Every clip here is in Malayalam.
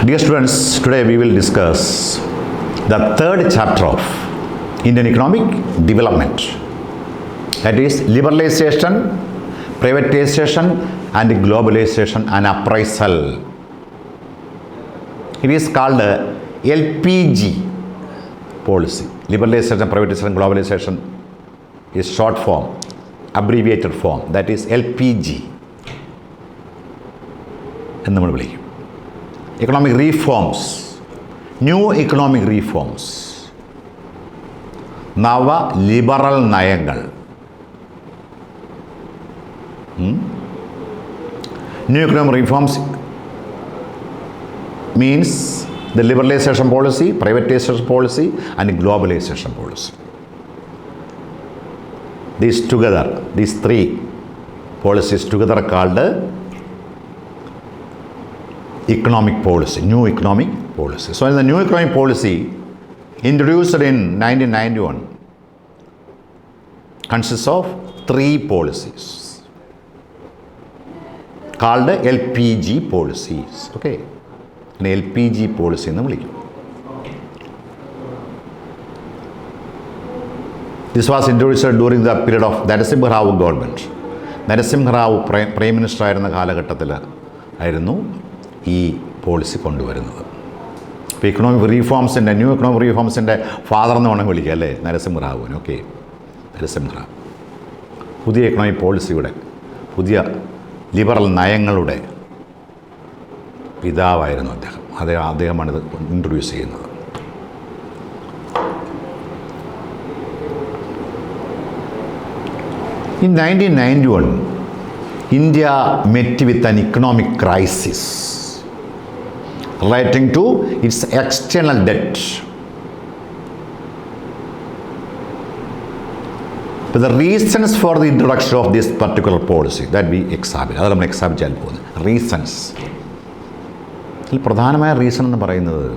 Dear students, today we will discuss the third chapter of Indian economic development. That is Liberalisation, Privatisation and Globalisation and APPRAISAL. It is called LPG policy. Liberalisation, Privatisation, Globalisation is short form, abbreviated form. That is LPG. എന്ന് നമ്മൾ വിളിക്കും. Economic reforms, new economic reforms, നവ ലിബറൽ നയങ്ങൾ. New economic reforms means the liberalization policy, privatization policy and globalization policy. These together, these three policies together are called economic policy, new economic policy. So the new economic policy introduced in 1991 consists of three policies called LPG policies. Okay, an LPG policy എന്ന് വിളിക്കും. This was introduced during the period of Narasimha Rao government. Narasimha Rao prime minister ആയിരുന്ന കാലഘട്ടത്തിൽ ആയിരുന്നു ഈ പോളിസി കൊണ്ടുവരുന്നത്. ഇപ്പോൾ ഇക്കണോമിക് റീഫോംസിൻ്റെ ന്യൂ ഇക്കണോമിക് റീഫോംസിൻ്റെ ഫാദർ എന്ന് വേണമെങ്കിൽ വിളിക്കുക അല്ലേ, നരസിംഹ റാവുവിന്. ഓക്കെ, നരസിംഹ റാവു പുതിയ ഇക്കണോമിക് പോളിസിയുടെ, പുതിയ ലിബറൽ നയങ്ങളുടെ പിതാവായിരുന്നു അദ്ദേഹം. അദ്ദേഹമാണിത് ഇൻട്രൊഡ്യൂസ് ചെയ്യുന്നത്. In 1991, India met with an economic crisis relating to its external debt. But the reasons for the introduction of this particular policy that we examine, അത് നമ്മൾ എക്സാമിൻ ചെയ്യാൻ പോകുന്നത് റീസൺസ്. അതിൽ പ്രധാനമായ റീസൺ എന്ന് പറയുന്നത്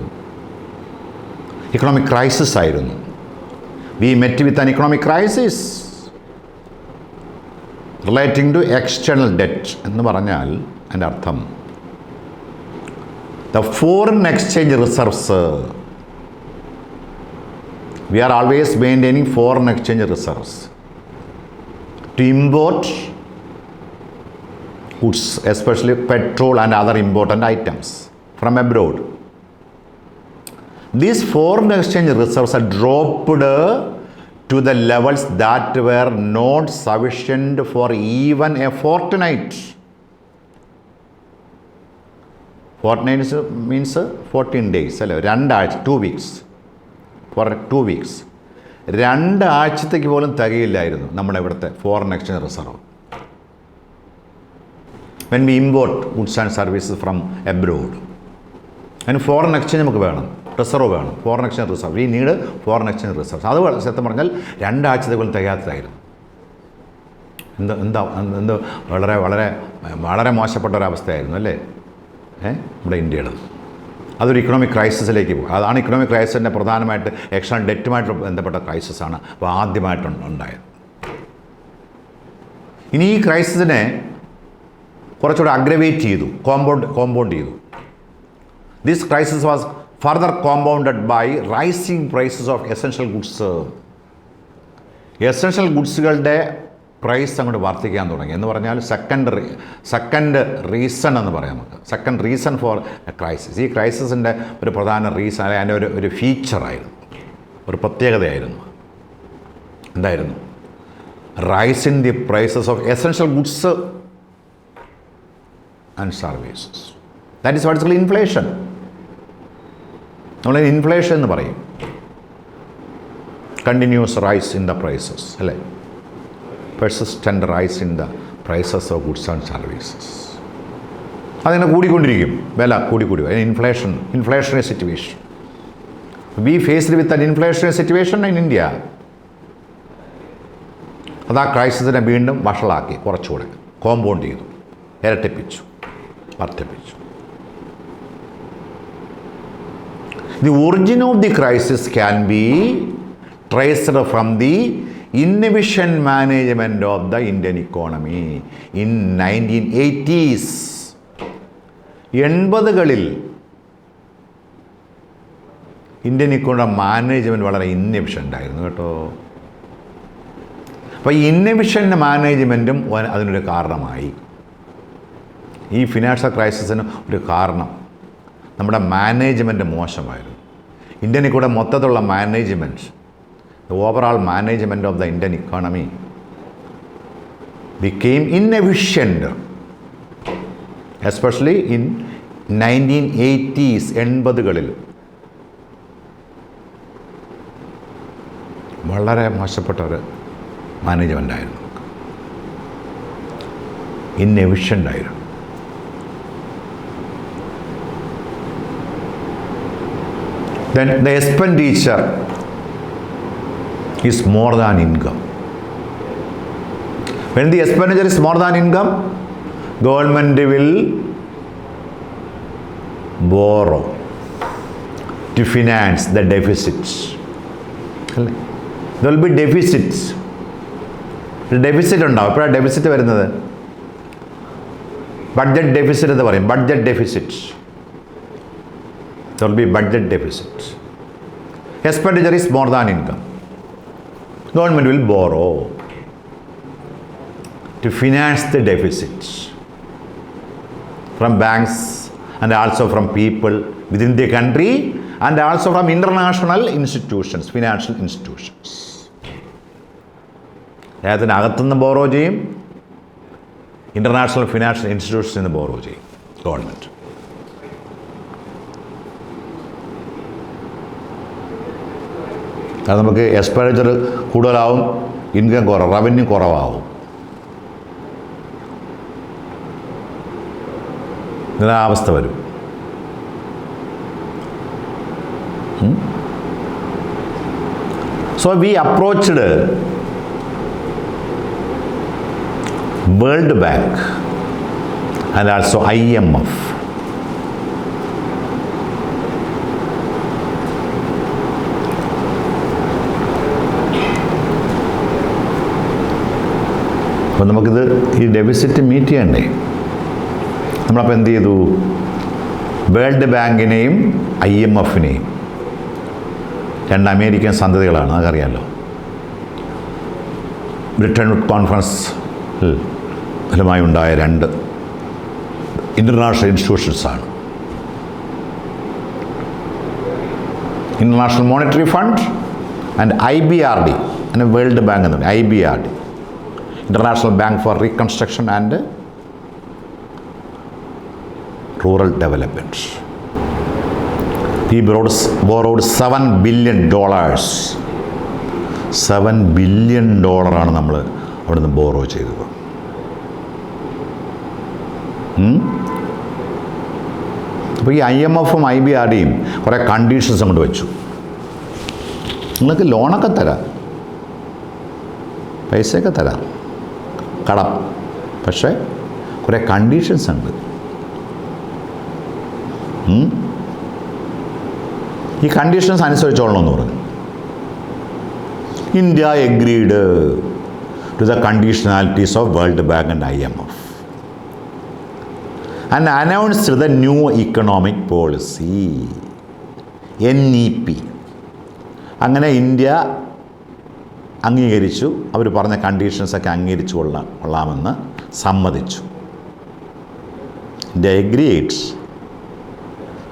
ഇക്കണോമിക് ക്രൈസിസ് ആയിരുന്നു. We met with an economic crisis relating to external debt എന്ന് പറഞ്ഞാൽ അതിൻ്റെ അർത്ഥം the foreign exchange reserves. We are always maintaining foreign exchange reserves to import goods, especially petrol and other important items from abroad. These foreign exchange reserves are dropped to the levels that were not sufficient for even a fortnight. Fortnight means 14 days അല്ലേ, രണ്ടാഴ്ച, 2 weeks, for 2 weeks. രണ്ടാഴ്ചത്തേക്ക് പോലും തികയില്ലായിരുന്നു നമ്മുടെ ഇവിടുത്തെ foreign exchange reserve. When we import goods and services from abroad, അതിന് ഫോറിൻ എക്സ്ചേഞ്ച് നമുക്ക് വേണം, റിസർവ് വേണം, foreign exchange reserve. We need foreign exchange reserve. അത് സത്യം പറഞ്ഞാൽ രണ്ടാഴ്ചത്തേക്ക് പോലും തികയാത്തതായിരുന്നു. എന്ത് വളരെ വളരെ വളരെ മോശപ്പെട്ട ഒരവസ്ഥയായിരുന്നു അല്ലേ നമ്മുടെ ഇന്ത്യയുടെ. അതൊരു ഇക്കണോമിക് ക്രൈസിസിലേക്ക് പോകും. അതാണ് ഇക്കണോമിക് ക്രൈസിസിൻ്റെ പ്രധാനമായിട്ട് എക്സ്റ്റേണൽ ഡെറ്റുമായിട്ട് ബന്ധപ്പെട്ട ക്രൈസിസാണ് അപ്പോൾ ആദ്യമായിട്ടുണ്ടായത്. ഇനി ഈ ക്രൈസിസിനെ കുറച്ചുകൂടെ അഗ്രവേറ്റ് ചെയ്തു, കോമ്പൗണ്ട് ചെയ്തു. This crisis was further compounded by rising prices of essential goods. Essential ഗുഡ്സുകളുടെ പ്രൈസ് അങ്ങോട്ട് വർദ്ധിക്കാൻ തുടങ്ങി എന്ന് പറഞ്ഞാൽ സെക്കൻഡ് റീസൺ എന്ന് പറയാം നമുക്ക്. Second reason for A crisis. ഈ ക്രൈസിസിൻ്റെ ഒരു പ്രധാന റീസൺ, അല്ലെങ്കിൽ അതിൻ്റെ ഒരു ഫീച്ചറായിരുന്നു, ഒരു പ്രത്യേകതയായിരുന്നു. എന്തായിരുന്നു? Rise in the prices of essential goods and services. That is what's called inflation. നമ്മൾ ഇൻഫ്ലേഷൻ എന്ന് പറയും. Continuous rise in the prices അല്ലേ, persistent rise in the prices of goods and services. അതിങ്ങനെ കൂടിക്കൊണ്ടിരിക്കും, വില കൂടി inflationary situation. We faced with an inflationary situation in India. അത് ആ ക്രൈസിസിനെ വീണ്ടും വഷളാക്കി, കുറച്ചുകൂടെ കോമ്പൗണ്ട് ചെയ്തു, ഇരട്ടിപ്പിച്ചു, വർദ്ധിപ്പിച്ചു. The origin of the crisis can be traced from the inefficient management of the Indian economy in 1980s. 80കളിൽ ഇന്ത്യൻ ഇക്കോണമിയുടെ മാനേജ്മെൻറ്റ് വളരെ ഇന്നെഫിഷ്യൻ്റ് ആയിരുന്നു കേട്ടോ. അപ്പോൾ ഈ ഇന്നെഫിഷ്യൻ്റ് മാനേജ്മെൻറ്റും അതിനൊരു കാരണമായി. ഈ ഫിനാൻഷ്യൽ ക്രൈസിസിന് ഒരു കാരണം നമ്മുടെ മാനേജ്മെൻറ്റ് മോശമായിരുന്നു. ഇന്ത്യൻ ഇക്കോണമിയുടെ മൊത്തത്തിലുള്ള management, the overall management of the Indian economy became inefficient, especially in 1980s, 80-കളിൽ വളരെ മോശപ്പെട്ട ഒരു മാനേജ്മെൻ്റ് ആയിരുന്നു, ഇന്നെഫിഷ്യൻ്റ് ആയിരുന്നു. Then the expenditure is more than income. When the expenditure is more than income, government will borrow to finance the deficits. There will be deficits. Deficit ഉണ്ടാവും. എപ്പോഴാണ് ഡെഫിസിറ്റ് വരുന്നത്? ബഡ്ജറ്റ് ഡെഫിസിറ്റ് എന്ന് പറയും. Budget deficit. There will be budget deficit. Expenditure is more than income. Government will borrow to finance the deficits from banks and also from people within the country and also from international institutions, financial institutions. അതിനകത്തുനിന്ന് ബോറോ ചെയ്യും, ഇൻ്റർനാഷണൽ ഫിനാൻഷ്യൽ ഇൻസ്റ്റിറ്റ്യൂഷൻസിൽ നിന്ന് ബോറോ ചെയ്യും ഗവൺമെൻറ്. അത് നമുക്ക് എക്സ്പെൻഡിച്ചർ കൂടുതലാവും, ഇൻകം റവന്യൂ കുറവാകും. അവസ്ഥ വരും. So we approached World Bank and also IMF. അപ്പോൾ നമുക്കിത് ഈ ഡെഫിസിറ്റ് മീറ്റ് ചെയ്യണ്ടേ? നമ്മളപ്പോൾ എന്ത് ചെയ്തു? വേൾഡ് ബാങ്കിനെയും IMFനെയും, രണ്ട് അമേരിക്കൻ സന്തതികളാണ്, അതറിയാമല്ലോ. ബ്രിട്ടൻ കോൺഫറൻസിൽ ഫലമായി ഉണ്ടായ രണ്ട് ഇൻ്റർനാഷണൽ ഇൻസ്റ്റിറ്റ്യൂഷൻസാണ്. International Monetary Fund and IBRD, അങ്ങനെ വേൾഡ് ബാങ്ക് എന്ന് പറയും. IBRD, International Bank for Reconstruction and rural development. He borrowed $7 billion. $7 billion ആണ് നമ്മൾ അവിടെ നിന്ന് ബോറോ ചെയ്തത്. അപ്പോൾ ഈ IMFും IBRDയും കുറേ കണ്ടീഷൻസ് അങ്ങോട്ട് വെച്ചു. നിങ്ങൾക്ക് ലോണൊക്കെ തരാം, പൈസയൊക്കെ തരാം, കടം, പക്ഷേ കുറേ കണ്ടീഷൻസ് ഉണ്ട്. ഈ കണ്ടീഷൻസ് അനുസരിച്ചോളണമെന്ന് പറഞ്ഞു. India agreed to the conditionalities of World Bank and IMF and announced the new economic policy NEP. അങ്ങനെ ഇന്ത്യ അംഗീകരിച്ചു. അവർ പറഞ്ഞ കണ്ടീഷൻസൊക്കെ അംഗീകരിച്ചു കൊള്ളാമെന്ന് സമ്മതിച്ചു. India agreed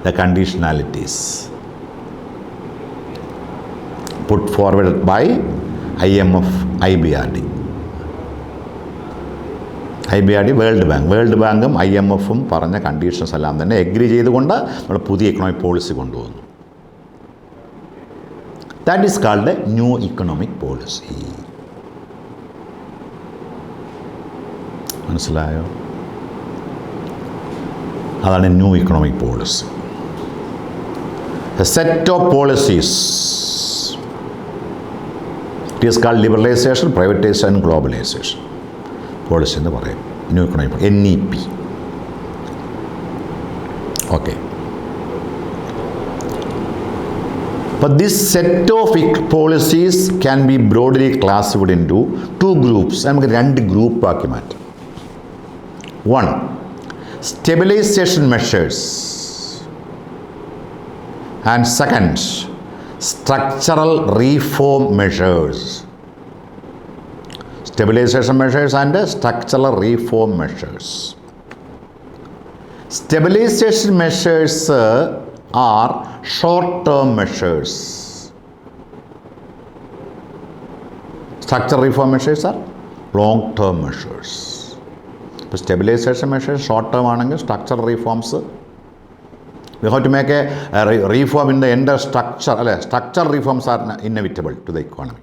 the conditionalities put forward by IMF, IBRD, World ബാങ്കും IMFും പറഞ്ഞ കണ്ടീഷൻസ് എല്ലാം തന്നെ എഗ്രി ചെയ്തുകൊണ്ട് നമ്മൾ പുതിയ എക്കണോമിക് പോളിസി കൊണ്ടുവന്നു. That is called A new economic policy. മനസ്സിലായോ? അതാണ് new economic policy. A set of policies. It is called Liberalisation, Privatisation and Globalisation. Policy എന്ന് പറയും. New economic NEP. Okay. But this set of policies can be broadly classified into two groups. നമുക്ക് രണ്ട് ഗ്രൂപ്പ് ആക്കി മാറ്റാം. One, stabilization measures. And second, structural reform measures. Stabilization measures and structural reform measures. Stabilization measures are short-term measures. Structural reform measures are long-term measures. ഇപ്പോൾ സ്റ്റെബിലൈസേഷൻ മെഷേഴ്സ് ഷോർട്ട് ടേം ആണെങ്കിൽ structural reforms we have to make a reform in the under structure അല്ലെ. Structure reforms are inevitable to the economy.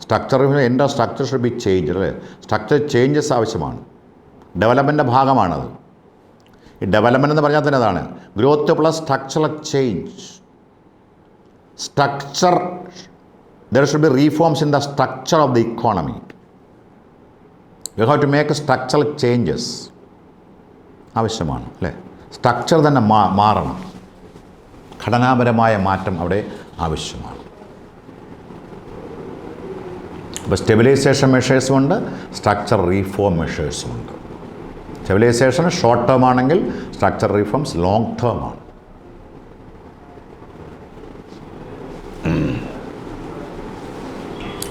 Structure under structure should be change അല്ലേ. സ്ട്രക്ചർ ചേഞ്ചസ് ആവശ്യമാണ്. ഡെവലപ്മെൻറ്റിൻ്റെ ഭാഗമാണത്. ഈ ഡെവലപ്മെൻറ്റ് എന്ന് പറഞ്ഞാൽ തന്നെ അതാണ് growth plus structural change. Structure there should be reforms in the structure of the economy. You have to make structural changes. ആവശ്യമാണ് അല്ലേ. സ്ട്രക്ചർ തന്നെ മാറണം. ഘടനാപരമായ മാറ്റം അവിടെ ആവശ്യമാണ്. അപ്പോൾ സ്റ്റെബിലൈസേഷൻ മെഷേഴ്സും ഉണ്ട്, സ്ട്രക്ചർ റീഫോം മെഷേഴ്സും ഉണ്ട്. സ്റ്റെബിലൈസേഷൻ ഷോർട്ട് ടേം ആണെങ്കിൽ സ്ട്രക്ചർ റീഫോംസ് ലോങ് ടേം ആണ്.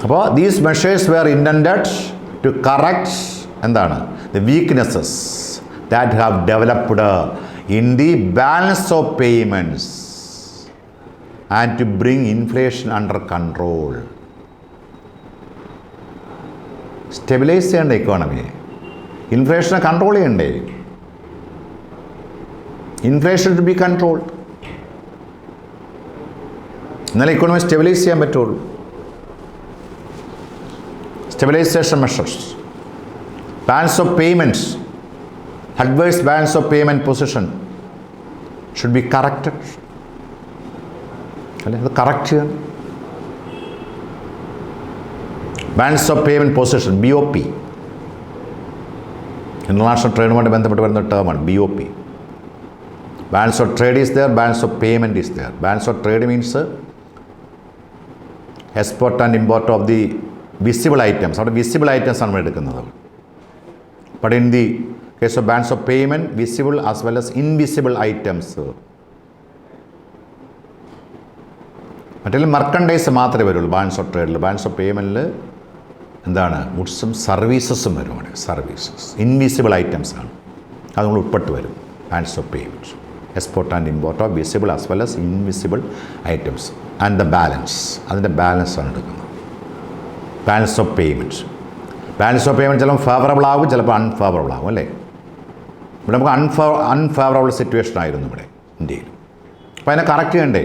അപ്പോൾ these measures were intended to correct എന്താണ് the weaknesses that have developed in the balance of payments and to bring inflation under control. Stabilize ചെയ്യേണ്ട ഇക്കോണമിയെ, ഇൻഫ്ലേഷനെ കൺട്രോൾ ചെയ്യണ്ടേ. Inflation to be controlled. എന്നാലേ ഇക്കോണമി സ്റ്റെബിലൈസ് ചെയ്യാൻ പറ്റുള്ളൂ. Stabilization measures, balance of payments, adverse balance of payment position should be corrected. അല്ലേ, അത് കറക്റ്റ് ചെയ്യണം. Balance of payment position BOP, international ട്രേഡുമായിട്ട് ബന്ധപ്പെട്ട് വരുന്ന ടേമാണ് BOP. Balance of trade is there, balance of payment is there. Balance of trade means export and import of the visible items. അവിടെ വിസിബിൾ ഐറ്റംസ് ആണ് നമ്മൾ എടുക്കുന്നത്. But in the case of balance of payment visible as well as invisible items. മറ്റേ മർക്കൻഡൈസ് മാത്രമേ വരുള്ളൂ ബാലൻസ് ഓഫ് ട്രേഡിൽ. ബാലൻസ് ഓഫ് പേയ്മെൻറ്റിൽ എന്താണ് ഗുഡ്സും സർവീസസും വരും. അവിടെ സർവീസസ് ഇൻവിസിബിൾ ഐറ്റംസ് ആണ്, അത് നമ്മൾ ഉൾപ്പെട്ട് വരും balance of payment. Export and import of visible as well as invisible items and the balance, അതിൻ്റെ ബാലൻസാണ് എടുക്കുന്നത്. Balance of payment. Balance of payment ചിലപ്പോൾ ഫേവറബിൾ ആകും, ചിലപ്പോൾ അൺഫേവറബിൾ ആകും അല്ലേ. ഇവിടെ നമുക്ക് അൺഫേവറബിൾ സിറ്റുവേഷൻ ആയിരുന്നു ഇവിടെ ഇന്ത്യയിൽ. അപ്പോൾ അതിനെ കറക്റ്റ് ചെയ്യണ്ടേ.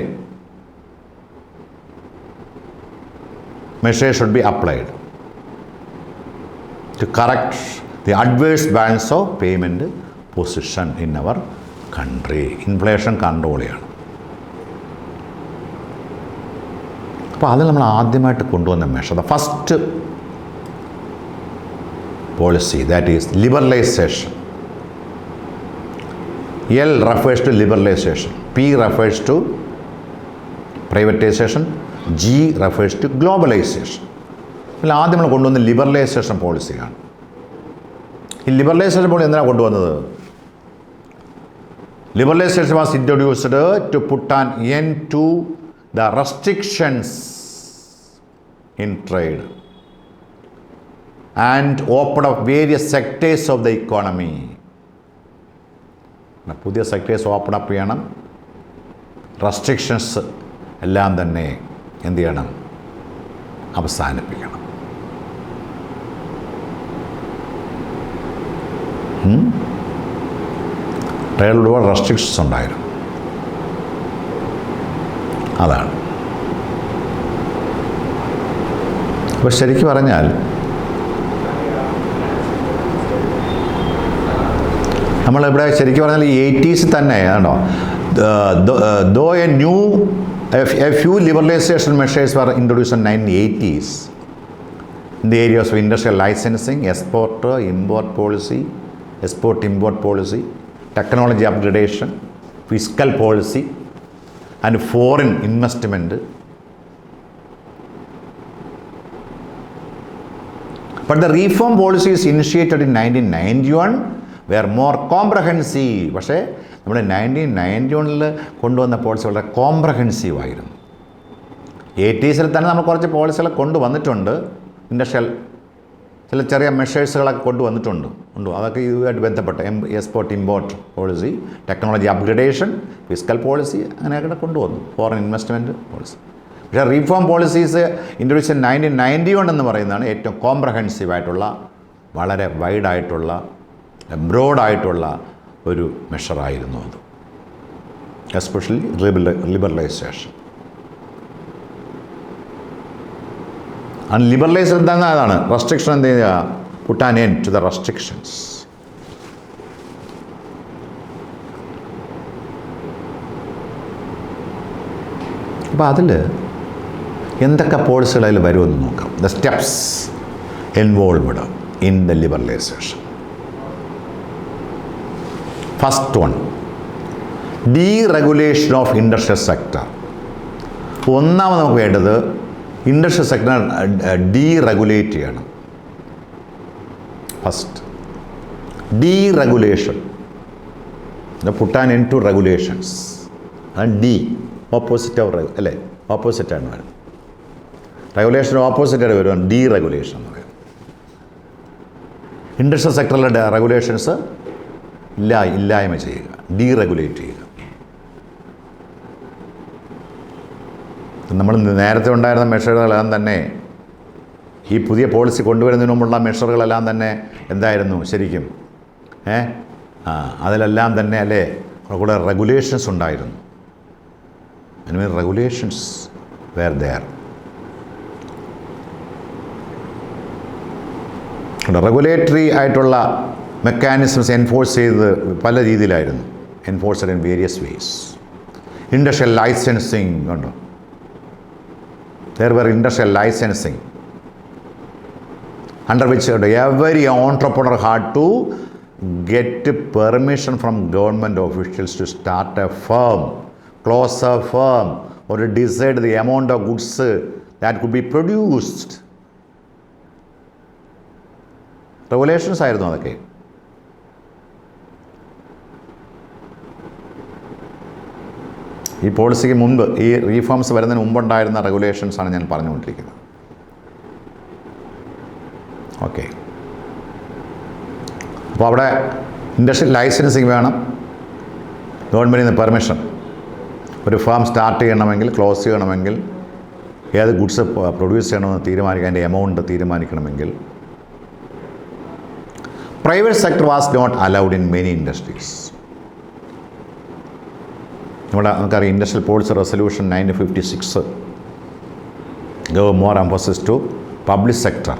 Measures should be applied to correct the adverse balance of payment position in our country. Inflation control ചെയ്യണം. അപ്പോൾ അത് നമ്മൾ ആദ്യമായിട്ട് കൊണ്ടുവന്ന measure, the first policy, that is liberalisation. L refers to liberalisation, P refers to privatisation, G refers to globalization. അപ്പോൾ ആദ്യം നമ്മൾ കൊണ്ടുവന്ന ലിബറലൈസേഷൻ പോളിസിയാണ്. ഈ ലിബറലൈസേഷൻ പോളിസി എന്തിനാണ് കൊണ്ടുവന്നത്? Liberalisation was introduced to put an end to the restrictions in trade and open up various sectors of the economy. പുതിയ സെക്ടേഴ്സ് ഓപ്പൺ അപ്പ് ചെയ്യണം. റെസ്ട്രിക്ഷൻസ് എല്ലാം തന്നെ എന്ത് ചെയ്യണം? അവസാനിപ്പിക്കണം. ട്രേഡിൽ ഒരുപാട് റെസ്ട്രിക്ഷൻസ് ഉണ്ടായിരുന്നു. അതാണ്. അപ്പോൾ ശരിക്കും പറഞ്ഞാൽ നമ്മളിവിടെ ശരിക്കും പറഞ്ഞാൽ ഈ 80s തന്നെ ആണോ ദോ a few liberalization measures were introduced in 1980s in the areas of industrial licensing, export-import policy, export-import policy, technology upgradation, fiscal policy and foreign investment. But the reform policy is initiated in 1991 were more comprehensive. പക്ഷേ നമ്മൾ 1991 കൊണ്ടുവന്ന പോളിസി വളരെ കോംപ്രഹെൻസീവ് ആയിരുന്നു. 80s തന്നെ നമ്മൾ കുറച്ച് പോളിസികൾ കൊണ്ടുവന്നിട്ടുണ്ട്. ഇൻഡസ്ട്രിയൽ ചില ചെറിയ മെഷേഴ്സുകളൊക്കെ കൊണ്ടുവന്നിട്ടുണ്ട്. അതൊക്കെ ഇതുമായിട്ട് ബന്ധപ്പെട്ട export import policy, technology upgradation, fiscal policy, അങ്ങനെയൊക്കെ കൊണ്ടുവന്നു. Foreign investment policy. പക്ഷേ റീഫോം പോളിസീസ് ഇൻട്രൊഡ്യൂസ് 1991 എന്ന് പറയുന്നതാണ് ഏറ്റവും കോംപ്രഹെൻസീവ് ആയിട്ടുള്ള, വളരെ വൈഡായിട്ടുള്ള, ബ്രോഡായിട്ടുള്ള ഒരു മെഷറായിരുന്നു അത്. Especially liberalisation. ലിബറലൈസേഷൻ എന്താ? അതാണ് റെസ്ട്രിക്ഷൻ. എന്ത് ചെയ്യുക? Put an end to the restrictions. അപ്പോൾ അതിൽ എന്തൊക്കെ പോളിസികൾ അതിൽ വരുമെന്ന് നോക്കാം. The steps involved in the liberalization. First one, deregulation of industrial sector. ഒന്നാമത് നമുക്ക് വേണ്ടത് ഇൻഡസ്ട്രിയൽ സെക്ടർ ഡീറെഗുലേറ്റ് ചെയ്യണം. First deregulation, put an end to regulations. അത് ഡി ഓപ്പോസിറ്റ് ഓഫ് അല്ലേ, ഓപ്പോസിറ്റാണ് വരുന്നത്. റെഗുലേഷൻ ഓപ്പോസിറ്റായിട്ട് വരുവാണ് ഡീറെഗുലേഷൻ എന്ന് പറയുന്നത്. ഇൻഡസ്ട്രിയൽ സെക്ടറിലെ റെഗുലേഷൻസ് ഇല്ലായ്മ ചെയ്യുക, ഡീറെഗുലേറ്റ് ചെയ്യുക. നമ്മൾ നേരത്തെ ഉണ്ടായിരുന്ന മെഷറുകളെല്ലാം തന്നെ, ഈ പുതിയ പോളിസി കൊണ്ടുവരുന്നതിന് മുമ്പുള്ള മെഷറുകളെല്ലാം തന്നെ എന്തായിരുന്നു ശരിക്കും? അതിലെല്ലാം തന്നെ അല്ലേ കൂടെ റെഗുലേഷൻസ് ഉണ്ടായിരുന്നു. Regulations were there. റെഗുലേറ്ററി ആയിട്ടുള്ള മെക്കാനിസംസ് എൻഫോഴ്സ് ചെയ്ത് പല രീതിയിലായിരുന്നു. Enforced in various ways. Industrial licensing കണ്ടോ? There were industrial licensing under which every entrepreneur had to get permission from government officials to start a firm, close a firm, or to decide the amount of goods that could be produced. Regulations ആയിരുന്നു അതൊക്കെ. ഈ പോളിസിക്ക് മുൻപ്, ഈ റീഫോംസ് വരുന്നതിന് മുമ്പുണ്ടായിരുന്ന റെഗുലേഷൻസാണ് ഞാൻ പറഞ്ഞുകൊണ്ടിരിക്കുന്നത്. ഓക്കെ. അപ്പോൾ അവിടെ ഇൻഡസ്ട്രിയൽ ലൈസൻസിങ് വേണം, ഗവൺമെൻറ്റിൽ നിന്ന് പെർമിഷൻ. ഒരു ഫാം സ്റ്റാർട്ട് ചെയ്യണമെങ്കിൽ, ക്ലോസ് ചെയ്യണമെങ്കിൽ, ഏത് ഗുഡ്സ് പ്രൊഡ്യൂസ് ചെയ്യണമെന്ന് തീരുമാനിക്കാൻ, അതിൻ്റെ എമൗണ്ട് തീരുമാനിക്കണമെങ്കിൽ. Private sector was not allowed in many industries. നമുക്കറിയാം industrial policy resolution 1956 gave more emphasis to public sector.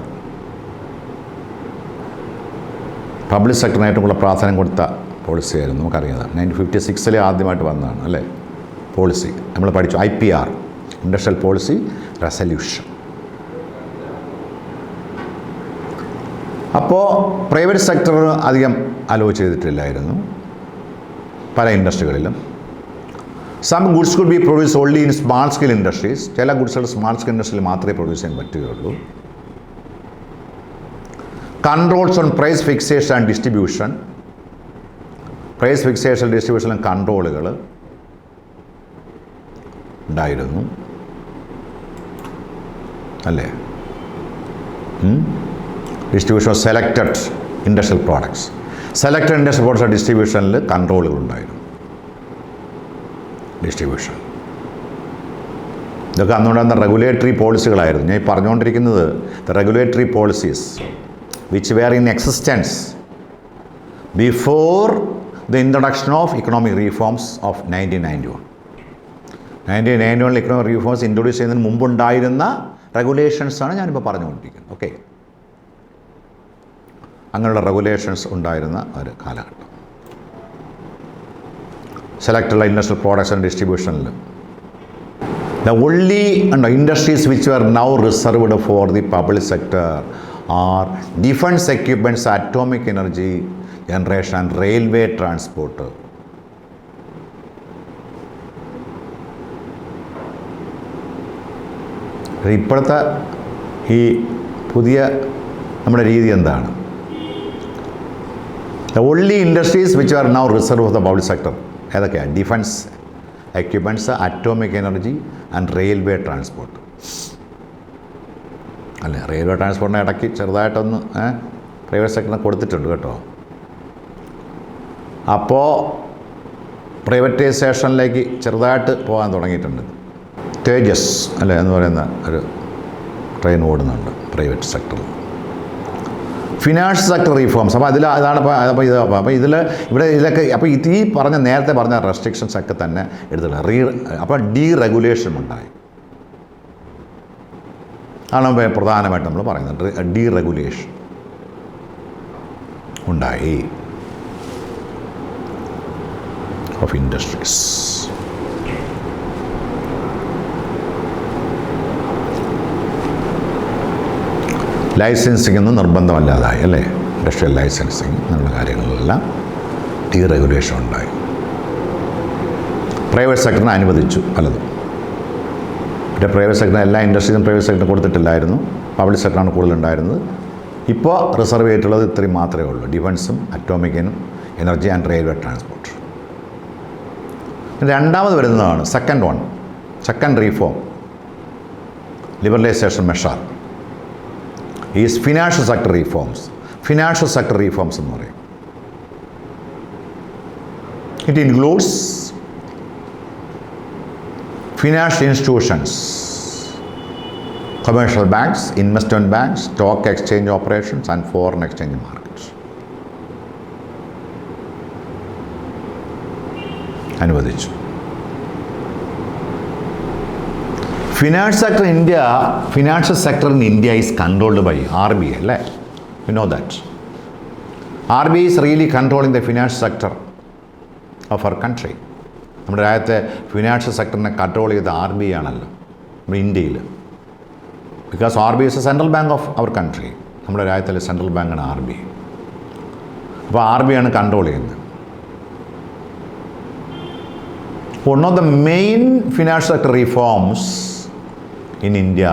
Public സെക്ടറിന് ഏറ്റവും കൂടുതൽ പ്രാധാന്യം കൊടുത്ത പോളിസിയായിരുന്നു. നമുക്കറിയാം 1956 ആദ്യമായിട്ട് വന്നതാണ് അല്ലേ പോളിസി. നമ്മൾ പഠിച്ചു IPR, ഇൻഡസ്ട്രിയൽ പോളിസി റെസൊല്യൂഷൻ. അപ്പോൾ പ്രൈവറ്റ് സെക്ടർ അധികം അലോ ചെയ്തിട്ടില്ലായിരുന്നു പല ഇൻഡസ്ട്രികളിലും. Some goods could be produce only in small scale industries. ചില ഗുഡ്സുകൾ സ്മാൾ സ്കെയിൽ ഇൻഡസ്ട്രിയിൽ മാത്രമേ പ്രൊഡ്യൂസ് ചെയ്യാൻ പറ്റുകയുള്ളൂ. Controls on price fixation and distribution. Price fixation ഡിസ്ട്രിബ്യൂഷനിലും കൺട്രോളുകൾ ഉണ്ടായിരുന്നു അല്ലേ. Distribution of selected industrial products. Selected industrial products ഡിസ്ട്രിബ്യൂഷനിൽ കൺട്രോളുകൾ ഉണ്ടായിരുന്നു. ഡിസ്ട്രിബ്യൂഷൻ ഇതൊക്കെ അന്നുണ്ടാകുന്ന റെഗുലേറ്ററി പോളിസികളായിരുന്നു. ഞാൻ പറഞ്ഞുകൊണ്ടിരിക്കുന്നത് the regulatory policies which were in existence before the introduction of economic reforms of 1991. 1991 economic reforms introduce ചെയ്യുന്നതിന് മുമ്പുണ്ടായിരുന്ന റെഗുലേഷൻസാണ് ഞാനിപ്പോൾ പറഞ്ഞുകൊണ്ടിരിക്കുന്നത്. ഓക്കെ, അങ്ങനെയുള്ള റെഗുലേഷൻസ് ഉണ്ടായിരുന്ന ഒരു കാലഘട്ടം. സെലക്റ്റുള്ള ഇൻഡസ്ട്രിയൽ പ്രോഡക്ട്സ് ആൻഡ് ഡിസ്ട്രിബ്യൂഷനിൽ the only industries which were now reserved for the public sector are defense equipments, atomic energy generation and railway transport. ഇപ്പോഴത്തെ ഈ പുതിയ നമ്മുടെ രീതി എന്താണ്? The only industries which are now reserve of the public sector ഏതൊക്കെയാണ്? Defence equipments, atomic energy and railway transport. അല്ലേ, റെയിൽവേ ട്രാൻസ്പോർട്ടിനെ ഇടയ്ക്ക് ചെറുതായിട്ടൊന്ന് പ്രൈവറ്റ് സെക്ടറിന് കൊടുത്തിട്ടുണ്ട് കേട്ടോ. അപ്പോൾ പ്രൈവറ്റൈസേഷനിലേക്ക് ചെറുതായിട്ട് പോകാൻ തുടങ്ങിയിട്ടുണ്ട്. തേജസ് അല്ലേ എന്ന് പറയുന്ന ഒരു ട്രെയിൻ ഓടുന്നുണ്ട് പ്രൈവറ്റ് സെക്ടറിൽ. ഫിനാൻഷ്യൽ സെക്ടർ റീഫോംസ്, അപ്പോൾ അതാണ് അപ്പോൾ ഇതിലൊക്കെ അപ്പോൾ ഈ നേരത്തെ പറഞ്ഞ റെസ്ട്രിക്ഷൻസ് ഒക്കെ തന്നെ എടുത്തില്ല. അപ്പോൾ ഡീറെഗുലേഷൻ ഉണ്ടായി. ആണ് പ്രധാനമായിട്ട് നമ്മൾ പറയുന്നത്. ഡീറെഗുലേഷൻ ഉണ്ടായി ഓഫ് ഇൻഡസ്ട്രീസ്. ലൈസൻസിംഗ് ഒന്നും നിർബന്ധമല്ലാതായി അല്ലേ. ഇൻഡസ്ട്രിയൽ ലൈസൻസിങ് എന്നുള്ള കാര്യങ്ങളിലെല്ലാം ഡീറെഗുലേഷൻ ഉണ്ടായി. പ്രൈവറ്റ് സെക്ടറിനെ അനുവദിച്ചു പലതും. പിന്നെ പ്രൈവറ്റ് സെക്ടറിന് എല്ലാ ഇൻഡസ്ട്രീസും പ്രൈവറ്റ് സെക്ടറിന് കൊടുത്തിട്ടില്ലായിരുന്നു. പബ്ലിക് സെക്ടറാണ് കൂടുതലുണ്ടായിരുന്നത്. ഇപ്പോൾ റിസർവ് ചെയ്തിട്ടുള്ളത് ഇത്രയും മാത്രമേ ഉള്ളൂ: ഡിഫൻസും atomic energy and railway transport. രണ്ടാമത് വരുന്നതാണ് second reform, liberalization measure is financial sector reforms. Financial sector reforms എന്ന് പറയും. It includes financial institutions, commercial banks, investment banks, stock exchange operations and foreign exchange markets. അനുവദിച്ചു. Financial sector in India is controlled by RBI അല്ലേ? You know that. RBI is really controlling the financial sector of our country. നമ്മുടെ രാജ്യത്തെ ഫിനാൻഷ്യൽ സെക്ടറിനെ കൺട്രോൾ ചെയ്ത RBI ആണല്ലോ നമ്മുടെ ഇന്ത്യയിൽ. Because RBI is a central bank of our country. നമ്മുടെ രാജ്യത്തിലെ സെൻട്രൽ ബാങ്കാണ് RBI. അപ്പോൾ RBI ആണ് കൺട്രോൾ ചെയ്യുന്നത്. One of the main financial sector reforms in India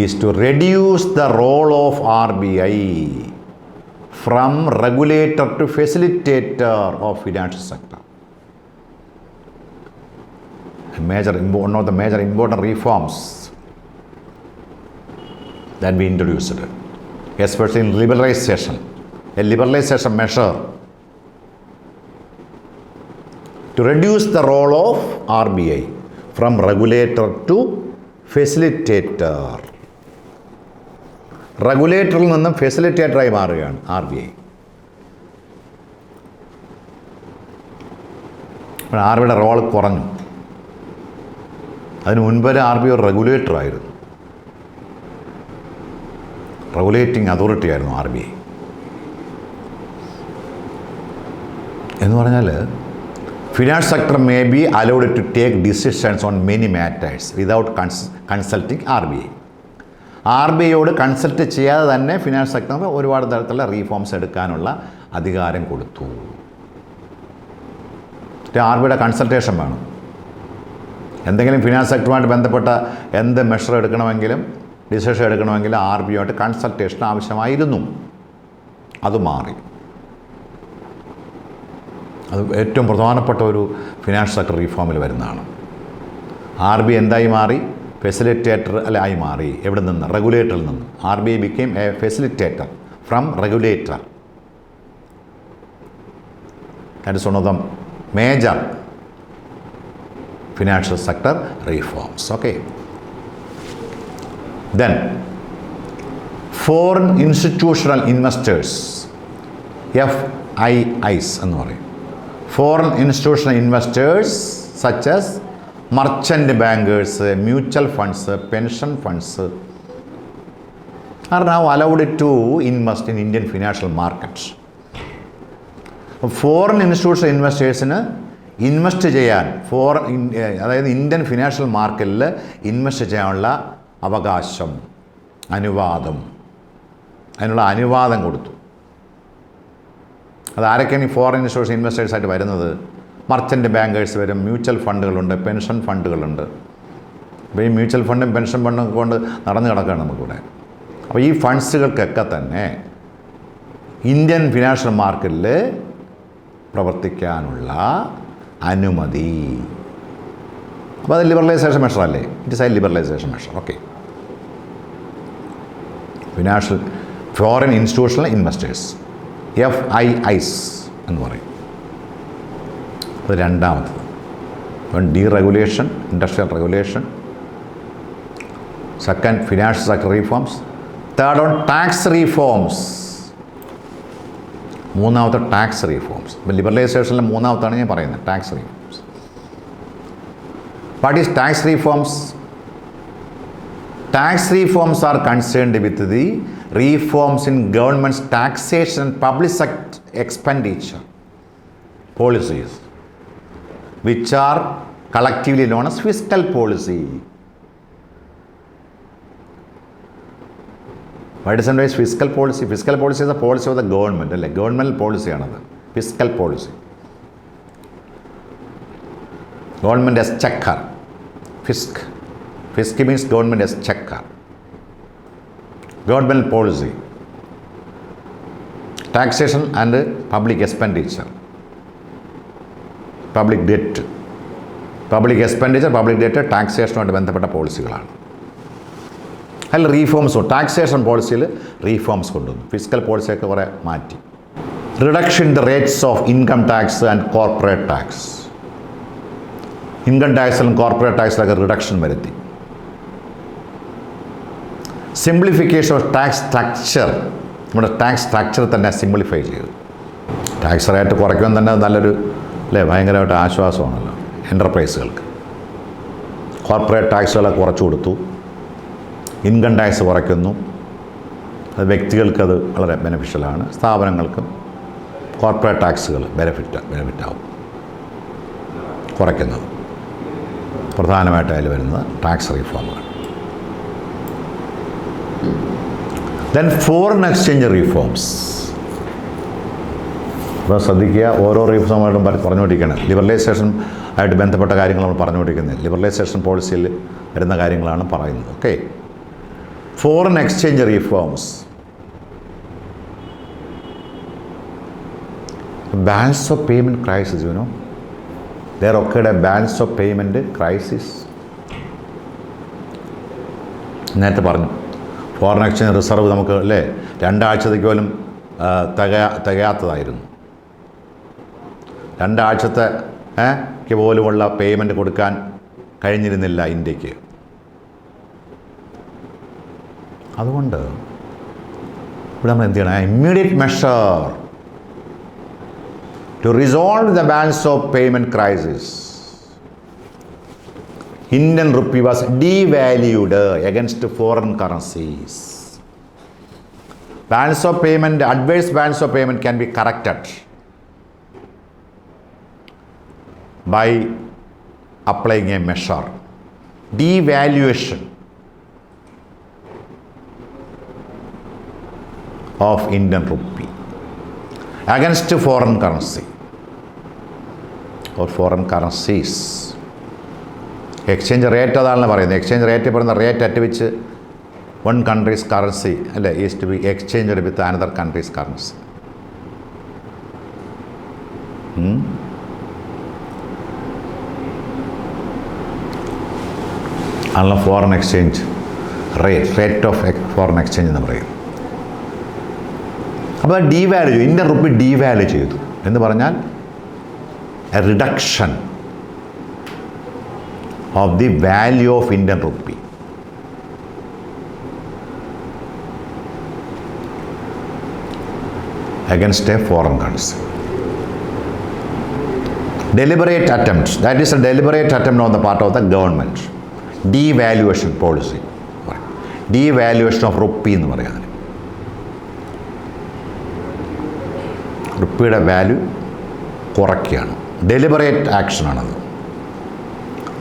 is to reduce the role of RBI from regulator to facilitator of financial sector. One of the major important reforms that we introduced, especially in liberalisation, a liberalisation measure to reduce the role of RBI from regulator to facilitator. റെഗുലേറ്ററിൽ നിന്നും ഫെസിലിറ്റേറ്ററായി മാറുകയാണ് RBI. RBIയുടെ റോൾ കുറഞ്ഞു. അതിന് മുൻപ് RBI ഒരു റെഗുലേറ്ററായിരുന്നു, റെഗുലേറ്റിംഗ് അതോറിറ്റി ആയിരുന്നു RBI. എന്ന് പറഞ്ഞാൽ finance sector may be allowed to take decisions on many matters without consulting RBI. RBIയോട് കൺസൾട്ട് ചെയ്യാതെ തന്നെ ഫിനാൻസ് സെക്ടറിന് ഒരുപാട് തരത്തിലുള്ള റീഫോംസ് എടുക്കാനുള്ള അധികാരം കൊടുത്തു. RBIയുടെ കൺസൾട്ടേഷൻ വേണം. എന്തെങ്കിലും ഫിനാൻസ് സെക്ടറുമായിട്ട് ബന്ധപ്പെട്ട എന്ത് മെഷർ എടുക്കണമെങ്കിലും ഡിസിഷൻ എടുക്കണമെങ്കിലും RBIയുമായിട്ട് കൺസൾട്ടേഷൻ ആവശ്യമായിരുന്നു. അത് മാറി. അത് ഏറ്റവും പ്രധാനപ്പെട്ട ഒരു ഫിനാൻസ് സെക്ടർ റീഫോമിൽ വരുന്നതാണ്. RBI എന്തായി മാറി? ഫെസിലിറ്റേറ്റർ ആയി മാറി. എവിടെ നിന്ന്? റെഗുലേറ്ററിൽ നിന്ന്. RBI became a facilitator from regulator. That is one of the major financial sector reforms. Okay. Then foreign institutional investors, FIIs എന്ന് പറയും. Foreign institutional investors such as merchant bankers, mutual funds, pension funds are now allowed to invest in Indian financial markets. Foreign institutional investors-ന് ഇൻവെസ്റ്റ് ചെയ്യാൻ അതായത് ഇന്ത്യൻ ഫിനാൻഷ്യൽ മാർക്കറ്റിൽ ഇൻവെസ്റ്റ് ചെയ്യാനുള്ള അവകാശം, അതിനുള്ള അനുവാദം കൊടുത്തു. അതാരൊക്കെയാണ് ഈ ഫോറിൻ ഇൻസ്റ്റിറ്റ്യൂഷൻ ഇൻവെസ്റ്റേഴ്സായിട്ട് വരുന്നത്? മർച്ചൻ്റ് ബാങ്കേഴ്സ് വരും, മ്യൂച്വൽ ഫണ്ടുകളുണ്ട്, പെൻഷൻ ഫണ്ടുകളുണ്ട്. അപ്പോൾ ഈ മ്യൂച്വൽ ഫണ്ടും പെൻഷൻ ഫണ്ടും കൊണ്ട് നടന്നു കിടക്കുകയാണ് നമുക്കിവിടെ. അപ്പോൾ ഈ ഫണ്ട്സുകൾക്കൊക്കെ തന്നെ ഇന്ത്യൻ ഫിനാൻഷ്യൽ മാർക്കറ്റിൽ പ്രവർത്തിക്കാനുള്ള അനുമതി. അപ്പോൾ അത് ലിബറലൈസേഷൻ മെഷർ അല്ലേ? It is a liberalization measure. Okay. Financial foreign institutional investors, FIIs എന്ന് പറയും. അത് രണ്ടാമത്തത്. Deregulation, industrial regulation. Second, financial sector reforms. Third on tax reforms. മൂന്നാമത്തെ ടാക്സ് റീഫോംസ്. ഇപ്പം ലിബറലൈസേഷനിലെ മൂന്നാമത്താണ് ഞാൻ പറയുന്നത്, tax reforms. What is tax reforms? Tax reforms are concerned with the reforms in government's taxation and public sector expenditure policies, which are collectively known as fiscal policy. What is understood fiscal policy? Fiscal policy is the policy of the government. Governmental policy another. Fiscal policy. Government as checker. Fisc. Fisc means government as checker. Government policy. Taxation and public expenditure. Public debt. Public expenditure, public debt, taxation ബന്ധപ്പെട്ട പോളിസികളാണ്. അതിൽ റീഫോംസ്, ടാക്സേഷൻ പോളിസിയിൽ റീഫോംസ് കൊണ്ടുവന്നു. ഫിസിക്കൽ പോളിസിയൊക്കെ കുറേ മാറ്റി. Reduction in the rates of income tax and corporate tax. Income ടാക്സിലും കോർപ്പറേറ്റ് ടാക്സിലൊക്കെ റിഡക്ഷൻ വരുത്തി. Simplification of tax structure. നമ്മുടെ ടാക്സ് സ്ട്രക്ചർ തന്നെ സിംപ്ലിഫൈ ചെയ്തു. ടാക്സ് റേറ്റ് കുറയ്ക്കുവാൻ തന്നെ നല്ലൊരു ഭയങ്കരമായിട്ട് ആശ്വാസമാണല്ലോ എൻ്റർപ്രൈസുകൾക്ക്. കോർപ്പറേറ്റ് ടാക്സുകളൊക്കെ കുറച്ചു കൊടുത്തു. ഇൻകം ടാക്സ് കുറയ്ക്കുന്നു. അത് വ്യക്തികൾക്കത് വളരെ ബെനിഫിഷ്യലാണ്. സ്ഥാപനങ്ങൾക്കും കോർപ്പറേറ്റ് ടാക്സുകൾ ബെനിഫിറ്റാവും. കുറയ്ക്കുന്നത് പ്രധാനമായിട്ട് അതിൽ വരുന്നത് ടാക്സ് റീഫോമാണ്. Then foreign exchange reforms. അപ്പോൾ ശ്രദ്ധിക്കുക, ഓരോ റീഫോമായിട്ടും പറഞ്ഞുകൊണ്ടിരിക്കുകയാണ്. ലിബറലൈസേഷൻ ആയിട്ട് ബന്ധപ്പെട്ട കാര്യങ്ങൾ നമ്മൾ പറഞ്ഞുകൊണ്ടിരിക്കുന്നത്. ലിബറലൈസേഷൻ പോളിസിയിൽ വരുന്ന കാര്യങ്ങളാണ് പറയുന്നത്. Okay. Foreign exchange reforms. Balance of payment crisis, you know. There occurred a balance of payment crisis. നേരത്തെ പറഞ്ഞു, ഫോറിൻ എക്സ്ചേഞ്ച് റിസർവ് നമുക്ക് അല്ലേ 2 ആഴ്ചത്തേക്ക് പോലും തികയാത്തതായിരുന്നു. 2 ആഴ്ചത്തേക്ക് പോലുമുള്ള പേയ്മെൻറ്റ് കൊടുക്കാൻ കഴിഞ്ഞിരുന്നില്ല ഇന്ത്യക്ക്. അതുകൊണ്ട് ഇവിടെ നമ്മൾ എന്ത് ചെയ്യണം? Immediate measure to resolve the balance of payment crisis. Indian rupee was devalued against foreign currencies. Balance of payment, adverse balance of payment can be corrected by applying a measure. Devaluation of Indian rupee against foreign currency or foreign currencies. Exchange rate അതാണെന്ന് പറയുന്നത്. എക്സ്ചേഞ്ച് റേറ്റ് പറയുന്ന rate at which one country's currency അല്ലേ is to be exchange with another country's currency. ആണല്ലോ foreign exchange rate of foreign exchange എന്ന് പറയും. അപ്പോൾ ഡീവാല്യൂ ചെയ്തു, ഇന്ത്യൻ റുപ്പി ഡീവാല്യൂ ചെയ്തു എന്ന് പറഞ്ഞാൽ a reduction of the value of Indian rupee. Against a foreign currency. Deliberate attempt, that is a deliberate attempt on the part of the government. Devaluation policy, devaluation of rupee എന്ന് പറയാം. റുപ്പിയുടെ വാല്യൂ കുറയ്ക്കുകയാണ്. ഡെലിബറേറ്റ് ആക്ഷനാണത്,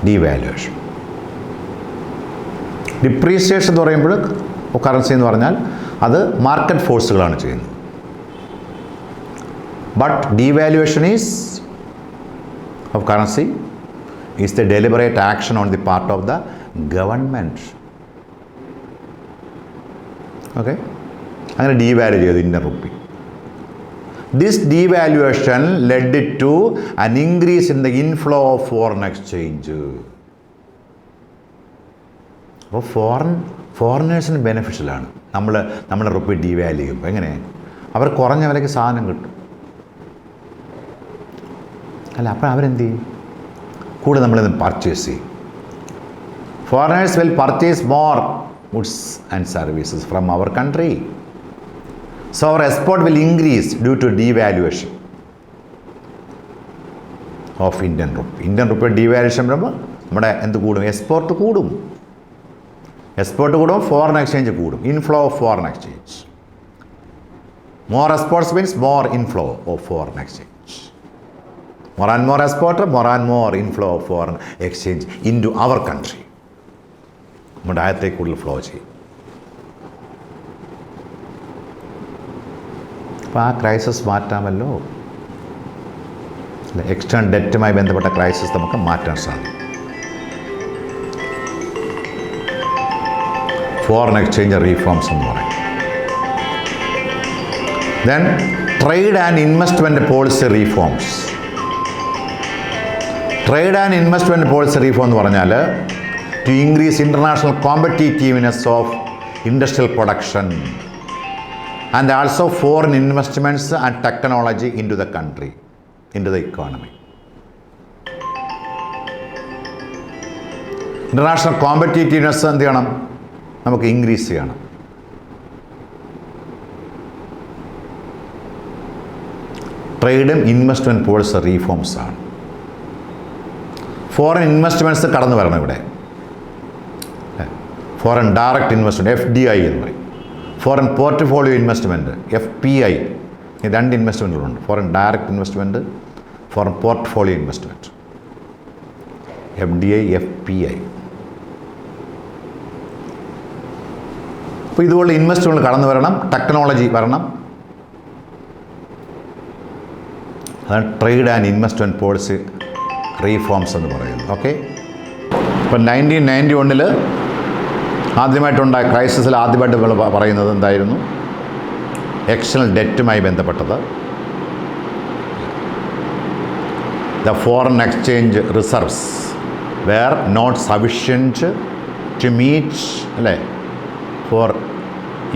ഡീവാല്യുവേഷൻ. ഡിപ്രീസിയേഷൻ എന്ന് പറയുമ്പോൾ കറൻസി എന്ന് പറഞ്ഞാൽ അത് മാർക്കറ്റ് ഫോഴ്സുകളാണ് ചെയ്യുന്നത്. But devaluation is of currency is the deliberate action on the part of the government. Okay, അങ്ങനെ ഡീവാല്യൂ ചെയ്തു Indian rupee. This devaluation led to an increase in the inflow of foreign exchange. അപ്പോൾ ഫോറിനേഴ്സിന് ബെനിഫിഷ്യലാണ് നമ്മുടെ റുപ്പി ഡീവാല്യൂ ചെയ്യുമ്പോൾ. എങ്ങനെ? അവർ കുറഞ്ഞ വിലയ്ക്ക് സാധനം കിട്ടും അല്ല, അപ്പോൾ അവരെന്ത് ചെയ്യും? കൂടെ നമ്മളിത് പർച്ചേസ് ചെയ്യും. Foreigners will purchase more goods and services from our country. So our export will increase due to devaluation of Indian rupee. Indian rupee devaluation വരുമ്പോൾ നമ്മുടെ എന്ത് കൂടും? എക്സ്പോർട്ട് കൂടും. എക്സ്പോർട്ട് കൂടും, ഫോറിൻ എക്സ്ചേഞ്ച് കൂടും. Inflow of foreign exchange. More exports means more inflow of foreign exchange. More and more export, more and more inflow of foreign exchange into our country. നമ്മുടെ രാജ്യത്തേക്ക് കൂടുതൽ ഫ്ലോ ചെയ്യും. അപ്പോൾ ആ ക്രൈസിസ് മാറ്റാമല്ലോ. എക്സ്റ്റേണൽ ഡെറ്റുമായി ബന്ധപ്പെട്ട ക്രൈസിസ് നമുക്ക് മാറ്റാൻ സാധിക്കും. ഫോറിൻ എക്സ്ചേഞ്ച് റീഫോംസ് എന്ന് പറയും. Then trade and investment policy reforms. Trade and investment policy reform എന്ന് പറഞ്ഞാൽ to increase international competitiveness of industrial production and also foreign investments and technology into the country, into the economy. International competitiveness എന്ത് ചെയ്യണം? നമുക്ക് ഇൻക്രീസ് ചെയ്യണം. ട്രേഡും ഇൻവെസ്റ്റ്മെൻറ്റ് പോളിസി റീഫോംസ് ആണ്. ഫോറിൻ ഇൻവെസ്റ്റ്മെൻറ്റ്സ് കടന്നു വരണം ഇവിടെ. ഫോറിൻ ഡയറക്റ്റ് ഇൻവെസ്റ്റ്മെൻറ്റ്, FDI എന്ന് പറയും. Foreign portfolio investment, FPI. ഈ രണ്ട് ഇൻവെസ്റ്റ്മെൻറ്റുകളുണ്ട്. Foreign direct investment, foreign portfolio investment. FDI, FPI. അപ്പോൾ ഇതുപോലെ ഇൻവെസ്റ്റ്മെൻറ്റ് കടന്നു വരണം, ടെക്നോളജി വരണം. അതാണ് trade and investment policy reforms എന്ന് പറയുന്നത്. ഓക്കെ. ഇപ്പം 1991 ആദ്യമായിട്ടുണ്ടായ ക്രൈസിസിൽ ആദ്യമായിട്ട് നമ്മൾ പറയുന്നത് എന്തായിരുന്നു? എക്സ്റ്റേണൽ ഡെറ്റുമായി ബന്ധപ്പെട്ടത്. The foreign exchange reserves were not sufficient to meet, അല്ലേ, for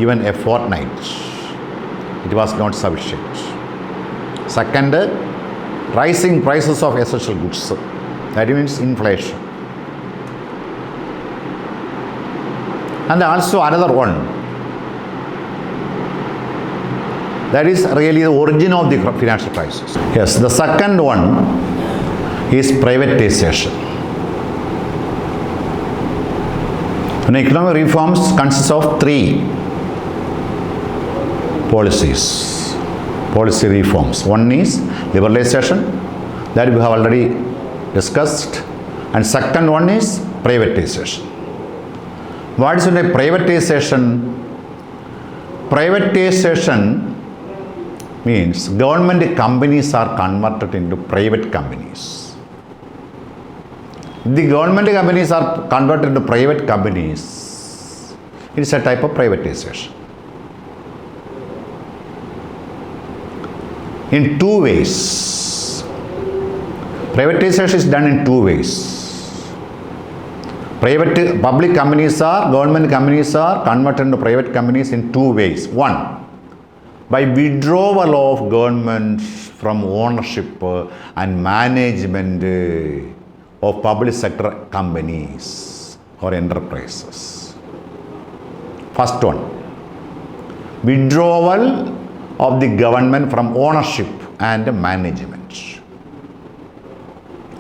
even a fortnight. It was not sufficient. Second, rising prices of essential goods, that means inflation. And also another one, that is really the origin of the financial crisis. Yes, the second one is privatization. And economic reforms consists of 3 policy reforms. One is liberalisation, that we have already discussed, and second one is privatization. What is a privatization? Privatization means government companies are converted into private companies. If the government companies are converted into private companies, it is a type of privatization. In 2 ways. Privatization is done in 2 ways. Public companies are, government companies are converted into private companies in 2 ways. One, by withdrawal of government from ownership and management of public sector companies or enterprises. First one, withdrawal of the government from ownership and management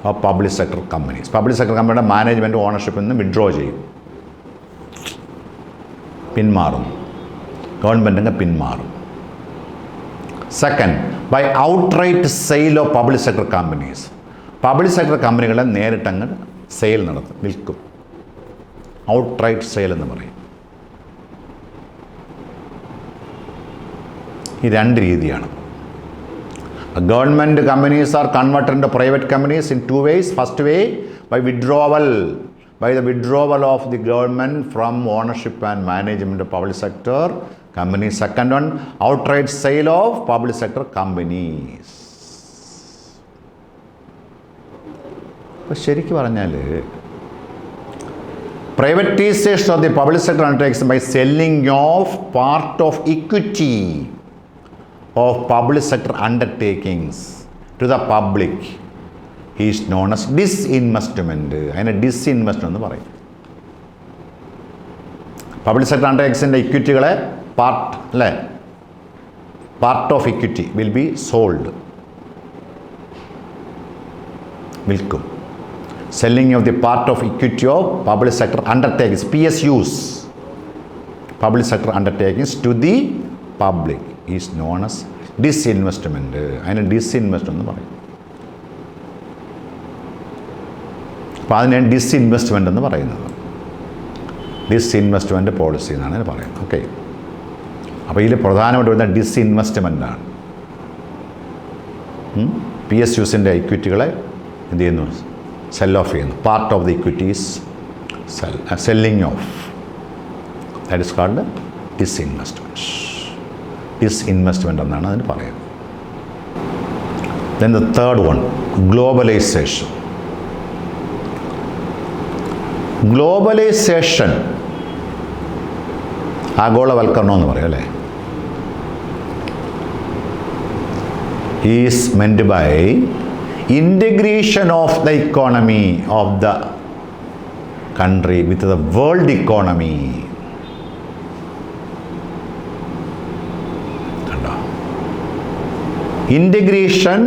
of public sector companies. Public sector company management ഓണർഷിപ്പിൽ നിന്ന് വിഡ്രോ ചെയ്യും, പിന്മാറും. ഗവൺമെൻറ്റിന് പിന്മാറും. Second, by outright sale of public sector companies. Public sector കമ്പനികളെ നേരിട്ടങ്ങ് സെയിൽ നടത്തും, വിൽക്കും. ഔട്ട്റൈറ്റ് സെയിൽ എന്ന് പറയും. ഈ 2 രീതിയാണ്. Government companies are converted into private companies in 2 ways. First way, by the withdrawal of the government from ownership and management of public sector companies. Second one, outright sale of public sector companies. അപ്പോൾ ശരിക്കും പറഞ്ഞാൽ privatization of the public sector undertakes by selling off part of equity of public sector undertakings to the public is known as disinvestment. അതിനെ disinvestment എന്ന് പറയും. പബ്ലിക് സെക്ടർ അണ്ടർടേക്കിങ്സിൻ്റെ ഇക്വിറ്റികളെ part of equity will be sold, വിൽക്കും. Selling of the part of equity of public sector undertakings, PSUs, public sector undertakings to the public is known as disinvestment. അതിന് ഡിസ്ഇൻവെസ്റ്റ്മെൻറ്റ് എന്ന് പറയും. അപ്പോൾ അതിനാണ് ഡിസ്ഇൻവെസ്റ്റ്മെൻ്റ് എന്ന് പറയുന്നത്. ഡിസ്ഇൻവെസ്റ്റ്മെൻറ്റ് പോളിസി എന്നാണ് ഇതിന് പറയുന്നത്. ഓക്കെ, അപ്പോൾ ഇതിൽ പ്രധാനമായിട്ട് വരുന്ന ഡിസ്ഇൻവെസ്റ്റ്മെൻറ്റാണ്. PSUസിൻ്റെ ഇക്വിറ്റികളെ എന്ത് ചെയ്യുന്നു? സെൽ ഓഫ് ചെയ്യുന്നു. Part of the equities selling off, that is called disinvestment. Disinvestment എന്നാണ് അതിന് പറയുന്നത്. Then the third one, globalisation. Globalisation, ആഗോളവൽക്കരണം എന്ന് പറയും അല്ലേ, is meant by integration of the economy of the country with the world economy. Integration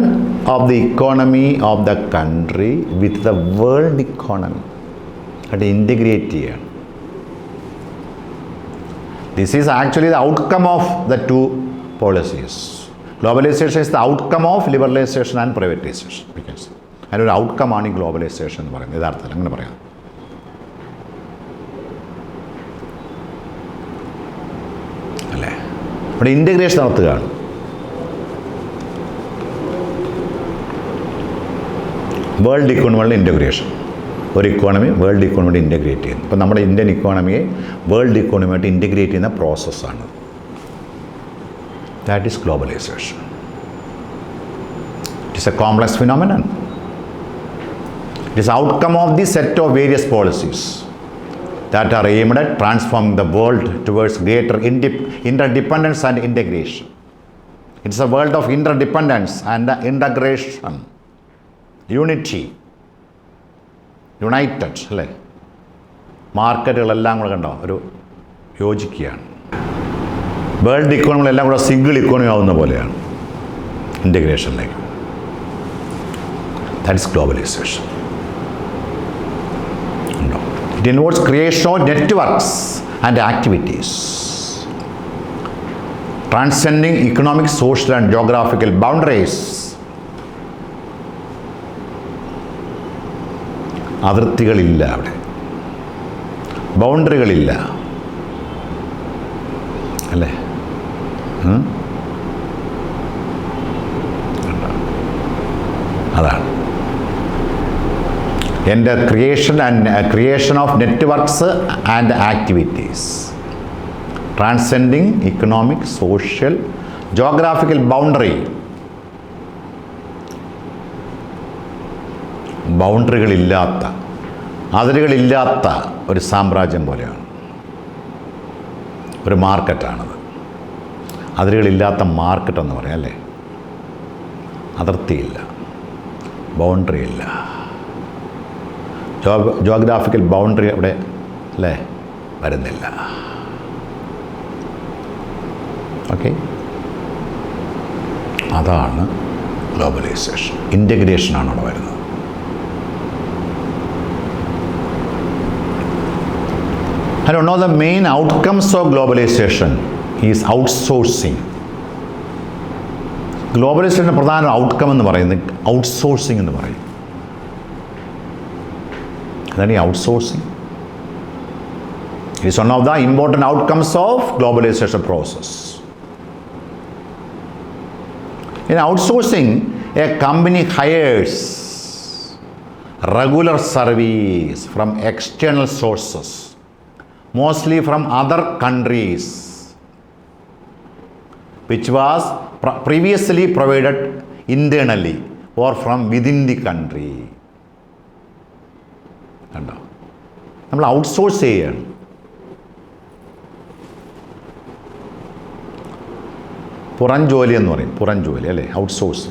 of the economy of the country with the world economy. അത് ഇൻറ്റഗ്രേറ്റ് ചെയ്യണം. This is actually the outcome of the two policies. Globalization is the outcome of liberalisation and privatisation. അതിനൊരു ഔട്ട്കമാണ് ഈ ഗ്ലോബലൈസേഷൻ എന്ന് പറയുന്നത് യഥാർത്ഥത്തിൽ, അങ്ങനെ പറയാം. അല്ലേ, ഇവിടെ ഇൻറ്റഗ്രേഷൻ നടത്തുകയാണ്. വേൾഡ് ഇക്കോണമിയുടെ ഇൻറ്റഗ്രേഷൻ, ഒരു ഇക്കോണമി വേൾഡ് ഇക്കോണമിയോട് ഇൻറ്റഗ്രേറ്റ് ചെയ്യുന്നു. ഇപ്പോൾ നമ്മുടെ ഇന്ത്യൻ ഇക്കോണമിയെ വേൾഡ് ഇക്കോണമിയായിട്ട് ഇൻറ്റഗ്രേറ്റ് ചെയ്യുന്ന പ്രോസസ്സാണ്. That is globalization. It is a complex phenomenon. It is outcome of the set of various policies that are aimed at transforming the world towards greater interdependence and integration. It is a world of interdependence and integration. Unity. United, അല്ലേ? മാർക്കറ്റുകളെല്ലാം കൂടെ കണ്ടോ ഒരു യോജിക്കുകയാണ്. വേൾഡ് ഇക്കോണമികളെല്ലാം കൂടെ സിംഗിൾ ഇക്കോണമി ആവുന്ന പോലെയാണ് ഇൻറ്റഗ്രേഷനിലേക്ക്. That is globalization. It involves creation of networks and activities transcending economic, social and geographical boundaries. അതിർത്തികളില്ല അവിടെ, ബൗണ്ടറികളില്ല അല്ലേ. അതാണ് എൻ്റെ creation of networks and activities transcending economic, social, geographical boundary. ബൗണ്ടറികളില്ലാത്ത, അതിരുകളില്ലാത്ത ഒരു സാമ്രാജ്യം പോലെയാണ്, ഒരു മാർക്കറ്റാണത്. അതിരുകളില്ലാത്ത മാർക്കറ്റ് എന്ന് പറയാം അല്ലേ. അതിർത്തിയില്ല, ബൗണ്ടറി ഇല്ല, ജോഗ്രാഫിക്കൽ ബൗണ്ടറി അവിടെ അല്ലേ വരുന്നില്ല. ഓക്കെ, അതാണ് ഗ്ലോബലൈസേഷൻ. ഇൻറ്റഗ്രേഷനാണ് അവിടെ വരുന്നത്. And one of the main outcomes of globalization is outsourcing. ഗ്ലോബലൈസേഷൻ്റെ പ്രധാന ഔട്ട്കം എന്ന് പറയുന്നത് ഔട്ട്സോഴ്സിംഗ് എന്ന് പറയും. അതാണ് ഈ outsourcing. It is one of the important outcomes of globalisation process. In outsourcing, a company hires regular service from external sources, mostly from other countries, which was previously provided internally or from within the country. കണ്ടോ, നമ്മൾ ഔട്ട്സോഴ്സ് ചെയ്യുകയാണ്. പുറം ജോലി എന്ന് പറയും, പുറം ജോലി അല്ലേ, ഔട്ട്സോഴ്സ്.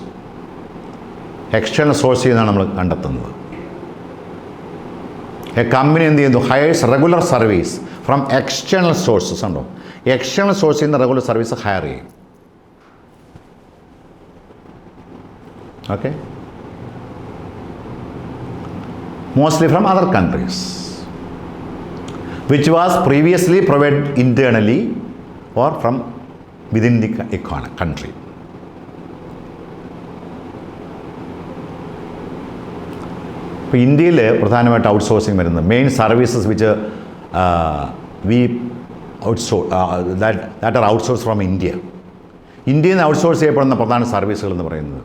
എക്സ്റ്റേണൽ സോഴ്സ് ചെയ്യുന്നതാണ് നമ്മൾ കണ്ടെത്തുന്നത്. എ കമ്പനി എന്ത് ചെയ്യുന്നു? Hires regular service from external sources. ഉണ്ടോ, എക്സ്റ്റേണൽ സോഴ്സ് ചെയ്യുന്ന റെഗുലർ സർവീസ് ഹയർ ചെയ്യും. Okay, mostly from other countries which was previously provided internally or from within the country. ഇപ്പോൾ ഇന്ത്യയിൽ പ്രധാനമായിട്ട് ഔട്ട്സോഴ്സിങ് വരുന്നത് main services which we that are outsource from ഇന്ത്യയിൽ നിന്ന് ഔട്ട്സോഴ്സ് ചെയ്യപ്പെടുന്ന പ്രധാന സർവീസുകൾ എന്ന് പറയുന്നത്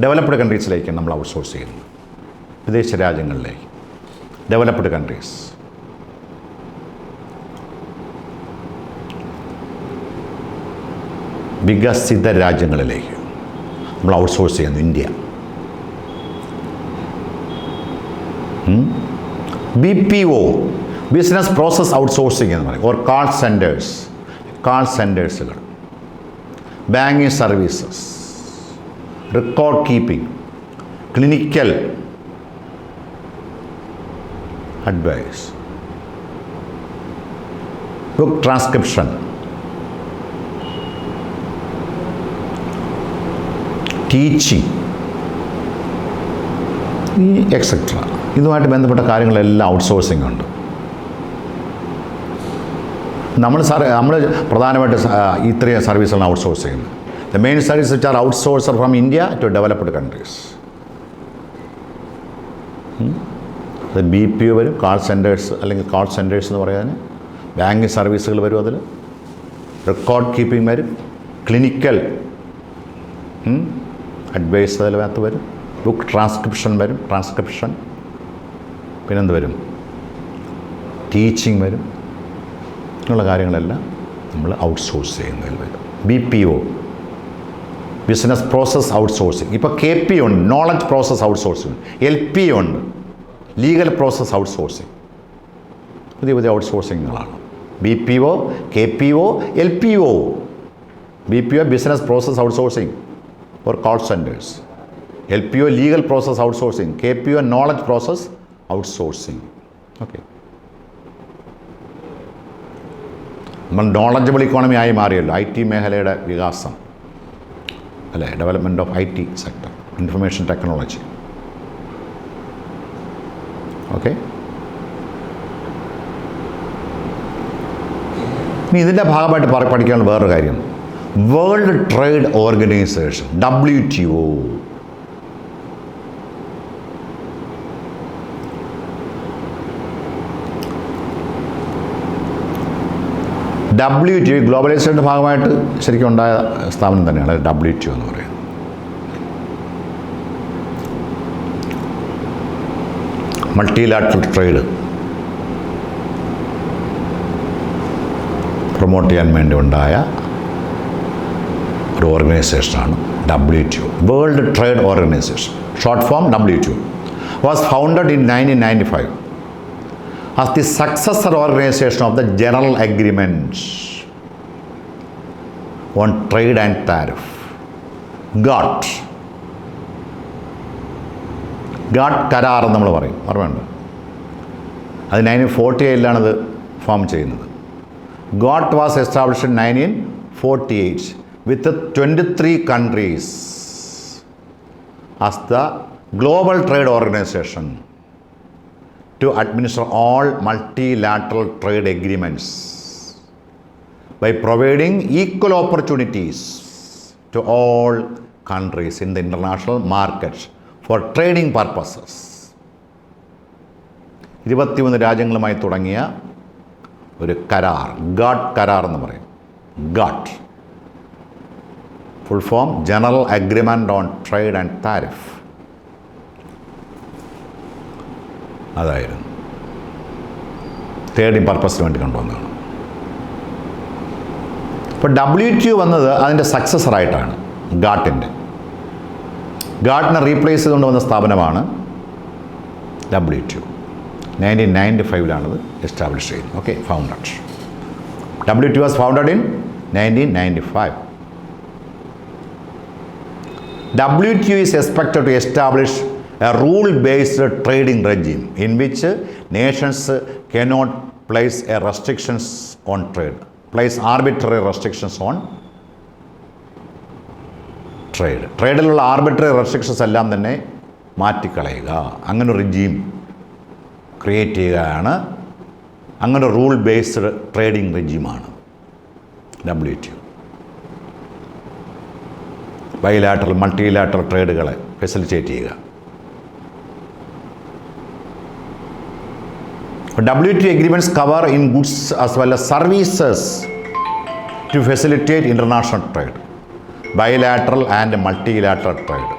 ഡെവലപ്ഡ് കൺട്രീസിലേക്കാണ് നമ്മൾ ഔട്ട്സോഴ്സ് ചെയ്യുന്നത്. വിദേശ രാജ്യങ്ങളിലേക്ക്, ഡെവലപ്ഡ് കൺട്രീസ്. വികസിത രാജ്യങ്ങളിലേക്ക് നമ്മൾ ഔട്ട്സോഴ്സ് ചെയ്യുന്നു. India. BPO, business process outsourcing എന്ന് പറയും. ഓർ കാൾ സെൻറ്റേഴ്സുകൾ, banking services, record keeping, clinical advice, book transcription, teaching, ഈ എക്സെട്ര. ഇതുമായിട്ട് ബന്ധപ്പെട്ട കാര്യങ്ങളെല്ലാം ഔട്ട്സോഴ്സിംഗ് ഉണ്ട്. നമ്മൾ പ്രധാനമായിട്ട് ഇത്രയും സർവീസുകളാണ് ഔട്ട്സോഴ്സ് ചെയ്യുന്നത്. The main service which are outsourcer from India to developed countries. അത് BPO വരും, കാൾ സെൻറ്റേഴ്സ് അല്ലെങ്കിൽ കാൾ സെൻറ്റേഴ്സ് എന്ന് പറയാൻ, ബാങ്കിങ് സർവീസുകൾ വരും, അതിൽ റെക്കോർഡ് കീപ്പിംഗ് വരും, ക്ലിനിക്കൽ അഡ്വൈസ് അതിനകത്ത് വരും, ബുക്ക് ട്രാൻസ്ക്രിപ്ഷൻ വരും, പിന്നെന്ത് വരും, ടീച്ചിങ് വരും. ഇങ്ങനെയുള്ള കാര്യങ്ങളെല്ലാം നമ്മൾ ഔട്ട്സോഴ്സ് ചെയ്യുന്നതിൽ വരും. BPO, business process outsourcing. ഇപ്പോൾ KP ഉണ്ട്, നോളജ് പ്രോസസ് ഔട്ട്സോഴ്സിങ്. LP ഉണ്ട്, ലീഗൽ പ്രോസസ് ഔട്ട്സോഴ്സിങ്. പുതിയ ഔട്ട്സോഴ്സിങ്ങുകളാണ്. BPO, KPO, LPO. BPO business process outsourcing or call centers. LPO legal process outsourcing. KPO knowledge process outsourcing. Okay, നമ്മൾ നോളജബിൾ ഇക്കോണമി ആയി മാറിയല്ലോ. IT മേഖലയുടെ വികാസം അല്ലേ, development of IT sector, information technology. Okay, ഇനി ഇതിൻ്റെ ഭാഗമായിട്ട് പഠിക്കാനുള്ള വേറൊരു കാര്യം, world trade organisation, WTO. WTO ഗ്ലോബലൈസേഷൻ്റെ ഭാഗമായിട്ട് ശരിക്കും ഉണ്ടായ സ്ഥാപനം തന്നെയാണ് WTO എന്ന് പറയുന്നത്. മൾട്ടിലാറ്ററൽ ട്രേഡ് പ്രൊമോട്ട് ചെയ്യാൻ വേണ്ടി ഉണ്ടായ ഒരു ഓർഗനൈസേഷനാണ് WTO. World trade organisation, short form WTO, was founded in 1995 as the successor organization of the General Agreements on Trade and Tariff, GATT. GATT കരാർ എന്ന് നമ്മൾ പറയും, ഓർമ്മയുണ്ട്. അത് 1948 ഫോം ചെയ്യുന്നത്. GATT was established in 1948 with 23 countries as the global trade organization to administer all multilateral trade agreements by providing equal opportunities to all countries in the international markets for trading purposes. 21 രാജ്യങ്ങളുമായി തുടങ്ങിയ ഒരു കരാർ, ഗാട്ട് കരാർ എന്ന് പറയും. GATT full form general agreement on trade and tariff. അതായിരുന്നു ട്രേഡിംഗ് പർപ്പസിന് വേണ്ടി കൊണ്ടുവന്നതാണ്. ഇപ്പോൾ WTO വന്നത് അതിൻ്റെ സക്സസറായിട്ടാണ് ഗാട്ടിൻ്റെ. ഗാട്ടിനെ റീപ്ലേസ് ചെയ്തുകൊണ്ട് വന്ന സ്ഥാപനമാണ് WTO. 1995 എസ്റ്റാബ്ലിഷ് ചെയ്യുന്നത്. Okay, founded. WTO was founded in 1995. WTO is expected to establish a rule-based trading regime in which nations cannot place restrictions on trade, place arbitrary restrictions on trade. ട്രേഡിലുള്ള ആർബിട്രറി റെസ്ട്രിക്ഷൻസ് എല്ലാം തന്നെ മാറ്റിക്കളയുക, അങ്ങനെ ഒരു റിജീം ക്രിയേറ്റ് ചെയ്യുകയാണ്. അങ്ങനെ റൂൾ ബേസ്ഡ് ട്രേഡിംഗ് റെജീമാണ് WTO. ബൈലാറ്ററൽ മൾട്ടിലാറ്ററൽ ട്രേഡുകളെ ഫെസിലിറ്റേറ്റ് ചെയ്യുക. WTO agreements cover in goods as well as services to facilitate international trade, bilateral and multilateral trade.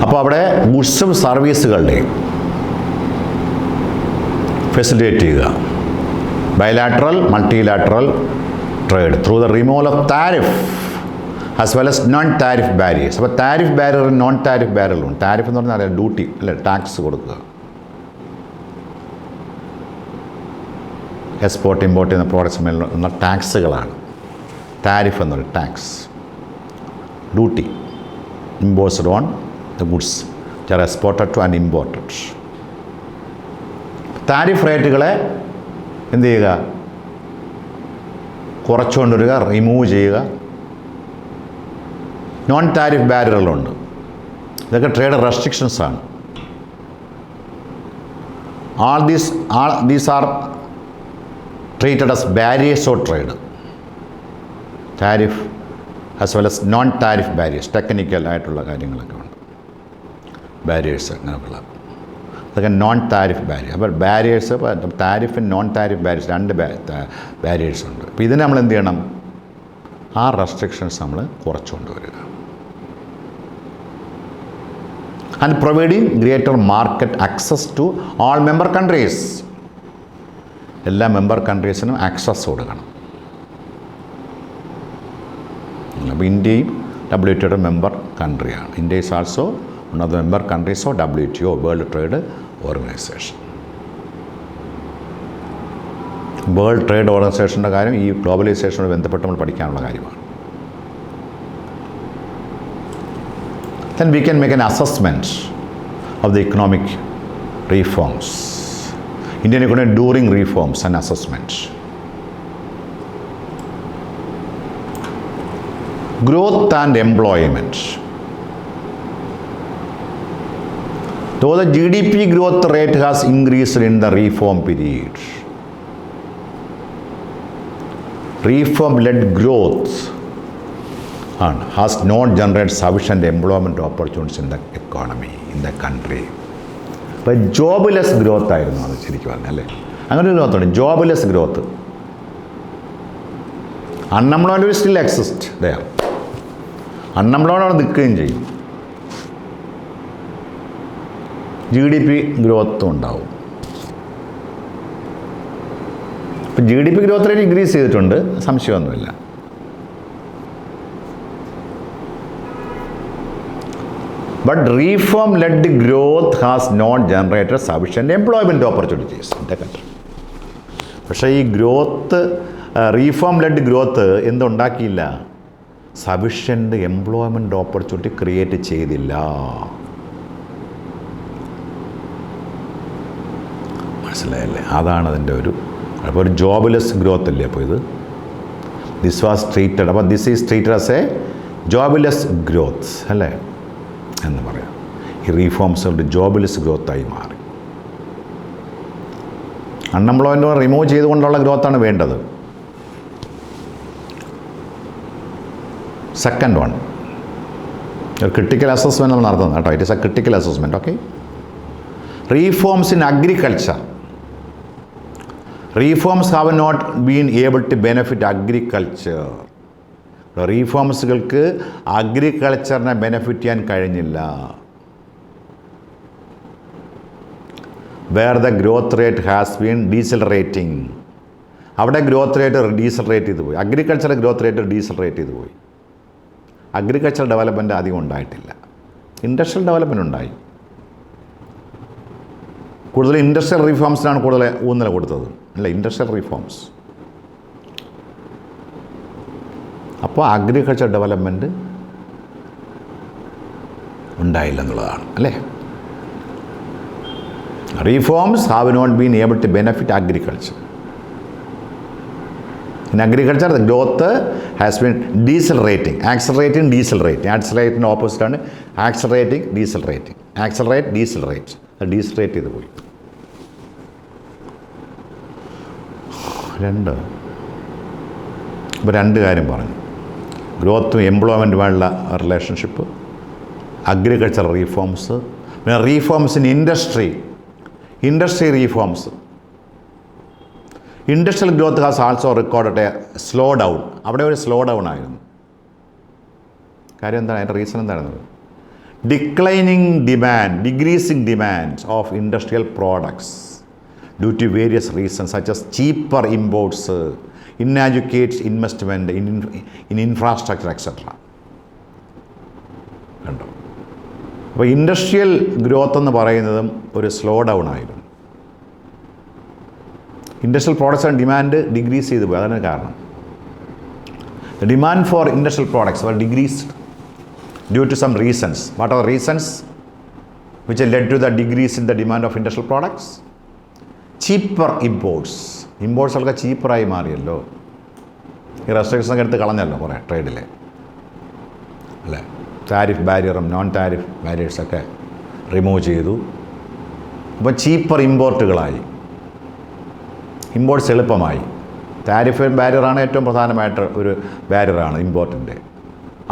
അപ്പോൾ അവിടെ ഗുഡ്സും സർവീസുകളുടെയും ഫെസിലിറ്റേറ്റ് ചെയ്യുക. Bilateral multilateral trade through the removal of tariff as well as non-tariff barriers. അപ്പോൾ താരിഫ് ബാരിയറും നോൺ താരിഫ് ബാരിയറും. താരിഫ് എന്ന് പറഞ്ഞാൽ ഡ്യൂട്ടി അല്ലെ, ടാക്സ് കൊടുക്കുക. എക്സ്പോർട്ട് ഇമ്പോർട്ട് ചെയ്യുന്ന പ്രോഡക്ട്സ് മേലുള്ള ടാക്സുകളാണ് താരിഫ് എന്ന് പറയുന്നത്. Tax, duty imposed on the goods which are exported to and imported. Tariff റേറ്റുകളെ എന്ത് ചെയ്യുക? കുറച്ചുകൊണ്ടുവരിക, റിമൂവ് ചെയ്യുക. നോൺ താരിഫ് ബാരിയറുകളുണ്ട്. ഇതൊക്കെ ട്രേഡ് റെസ്ട്രിക്ഷൻസാണ്. all these are treated as barriers of trade. Tariff as well as non tariff barriers, technical ആയിട്ടുള്ള കാര്യങ്ങളൊക്കെ ഉണ്ട്. ബാരിയേഴ്സ് അങ്ങനെയുള്ള അതൊക്കെ നോൺ താരിഫ് ബാരിയർ. അപ്പോൾ barriers, tariff non tariff barriers, രണ്ട് ബാരിയേഴ്സ് ഉണ്ട്. അപ്പോൾ ഇതിന് നമ്മൾ എന്ത് ചെയ്യണം? ആ റെസ്ട്രിക്ഷൻസ് നമ്മൾ കുറച്ചുകൊണ്ട് വരിക. And providing greater market access to all member countries. എല്ലാ മെമ്പർ കൺട്രീസിനും ആക്സസ് കൊടുക്കണം. അപ്പോൾ ഇന്ത്യയും WTOയുടെ മെമ്പർ കൺട്രിയാണ്. India is also one of the member countries of WTO, World Trade Organization. World trade ഓർഗനൈസേഷൻ്റെ കാര്യം ഈ ഗ്ലോബലൈസേഷനോട് ബന്ധപ്പെട്ട് നമ്മൾ പഠിക്കാനുള്ള കാര്യമാണ്. Then we can make an assessment of the economic reforms. Indian economy during reforms and assessment. Growth and employment. Though the GDP growth rate has increased in the reform period, reform-led growth has not generated sufficient employment opportunities in the economy, in the country. അപ്പോൾ ജോബ്ലെസ് ഗ്രോത്ത് ആയിരുന്നു അത് ശരിക്കും പറഞ്ഞാൽ, അല്ലേ? അങ്ങനെ ഒരു ഗ്രോത്ത് ഉണ്ട്, jobless growth. Unemployment will still exist there. Unemployed അവിടെ നിൽക്കുകയും ചെയ്യും. GDP ഗ്രോത്തും ഉണ്ടാവും. ഇപ്പം GDP ഗ്രോത്ത് റേറ്റ് ഇൻക്രീസ് ചെയ്തിട്ടുണ്ട്, സംശയമൊന്നുമില്ല. But reform-led growth has not generated sufficient employment opportunities in the country. പക്ഷേ ഈ ഗ്രോത്ത്, reform-led ഗ്രോത്ത് എന്തുണ്ടാക്കിയില്ല? സഫിഷ്യൻ്റ് എംപ്ലോയ്മെൻറ്റ് ഓപ്പർച്യൂണിറ്റി ക്രിയേറ്റ് ചെയ്തില്ല. മനസ്സിലായല്ലേ? അതാണ് അതിൻ്റെ ഒരു. അപ്പോൾ ഒരു ജോബ്ലെസ് ഗ്രോത്ത് അല്ലേ അപ്പോൾ ഇത്. ദിസ് വാസ് ട്രീറ്റഡ്, അപ്പോൾ this is treated as A jobless growth അല്ലേ എന്ന് പറയാം. ഈ റീഫോംസുകളുടെ ജോബ്ലെസ് ഗ്രോത്തായി മാറി. അൺഎംപ്ലോയ്മെൻറ്റ് റിമൂവ് ചെയ്തുകൊണ്ടുള്ള ഗ്രോത്താണ് വേണ്ടത്. സെക്കൻഡ് വൺ, ഒരു ക്രിട്ടിക്കൽ അസസ്മെൻറ്റ് നമ്മൾ നടത്തുന്നത് കേട്ടോ. It is a critical assessment. Okay, reforms in agriculture. Reforms have not been able to benefit agriculture. റീഫോംസുകൾക്ക് അഗ്രികൾച്ചറിനെ ബെനിഫിറ്റ് ചെയ്യാൻ കഴിഞ്ഞില്ല. Where the growth rate has been decelerating അവിടെ ഗ്രോത്ത് റേറ്റ് ഡീസലറേറ്റ് ചെയ്ത് പോയി. അഗ്രികൾച്ചർ ഗ്രോത്ത് റേറ്റ് ഡീസലറേറ്റ് ചെയ്ത് പോയി. അഗ്രികൾച്ചർ ഡെവലപ്മെൻറ്റ് അധികം ഉണ്ടായിട്ടില്ല. ഇൻഡസ്ട്രിയൽ ഡെവലപ്മെൻറ്റ് ഉണ്ടായി. കൂടുതൽ ഇൻഡസ്ട്രിയൽ റീഫോംസിനാണ് കൂടുതൽ ഊന്നൽ കൊടുത്തത്, അല്ല ഇൻഡസ്ട്രിയൽ റീഫോംസ്. അപ്പോൾ അഗ്രികൾച്ചർ ഡെവലപ്മെൻറ്റ് ഉണ്ടായില്ലെന്നുള്ളതാണ് അല്ലേ. Reforms have not been able to benefit agriculture. In agriculture, the growth has been decelerating, accelerating, decelerating. Accelerating opposite ആണ് accelerating, decelerating. Accelerate, decelerate. Decelerate ചെയ്ത് പോയി. ഇപ്പോൾ രണ്ട് കാര്യം പറഞ്ഞു. ഗ്രോത്തും എംപ്ലോയ്മെൻറ്റുമായുള്ള റിലേഷൻഷിപ്പ്, അഗ്രികൾച്ചർ റീഫോംസ്, പിന്നെ reforms in industry reforms. Industrial growth has also recorded a slow down. അവിടെ ഒരു സ്ലോ ഡൗൺ ആയിരുന്നു. കാര്യം എന്താണ്? അതിൻ്റെ റീസൺ എന്താണെന്നത്? Decreasing demand of industrial products due to various reasons such as cheaper imports, inadequate investment in infrastructure et cetera. കണ്ടോ? അപ്പോൾ ഇൻഡസ്ട്രിയൽ ഗ്രോത്ത് എന്ന് പറയുന്നതും ഒരു സ്ലോ ഡൗൺ ആയിരുന്നു. ഇൻഡസ്ട്രിയൽ പ്രോഡക്ട്സ് ഡിമാൻഡ് ഡിക്രീസ് ചെയ്തു പോയി. അതാണ് കാരണം. The demand for industrial products were decreased due to some reasons. What are reasons which led to the decrease in the demand of industrial products? Cheaper ഇമ്പോർട്ട്സൊക്കെ ചീപ്പറായി മാറിയല്ലോ. ഈ റെസ്ട്രിക്ഷൻസൊക്കെ എടുത്ത് കളഞ്ഞല്ലോ കുറേ ട്രേഡിലെ, അല്ലേ? താരിഫ് ബാരിയറും നോൺ താരിഫ് ബാരിയേഴ്സൊക്കെ റിമൂവ് ചെയ്തു. അപ്പോൾ ചീപ്പർ ഇമ്പോർട്ടുകളായി, ഇമ്പോർട്ട്സ് എളുപ്പമായി. താരിഫ് ബാരിയറാണ് ഏറ്റവും പ്രധാനമായിട്ട് ഒരു ബാരിയറാണ് ഇമ്പോർട്ടിൻ്റെ.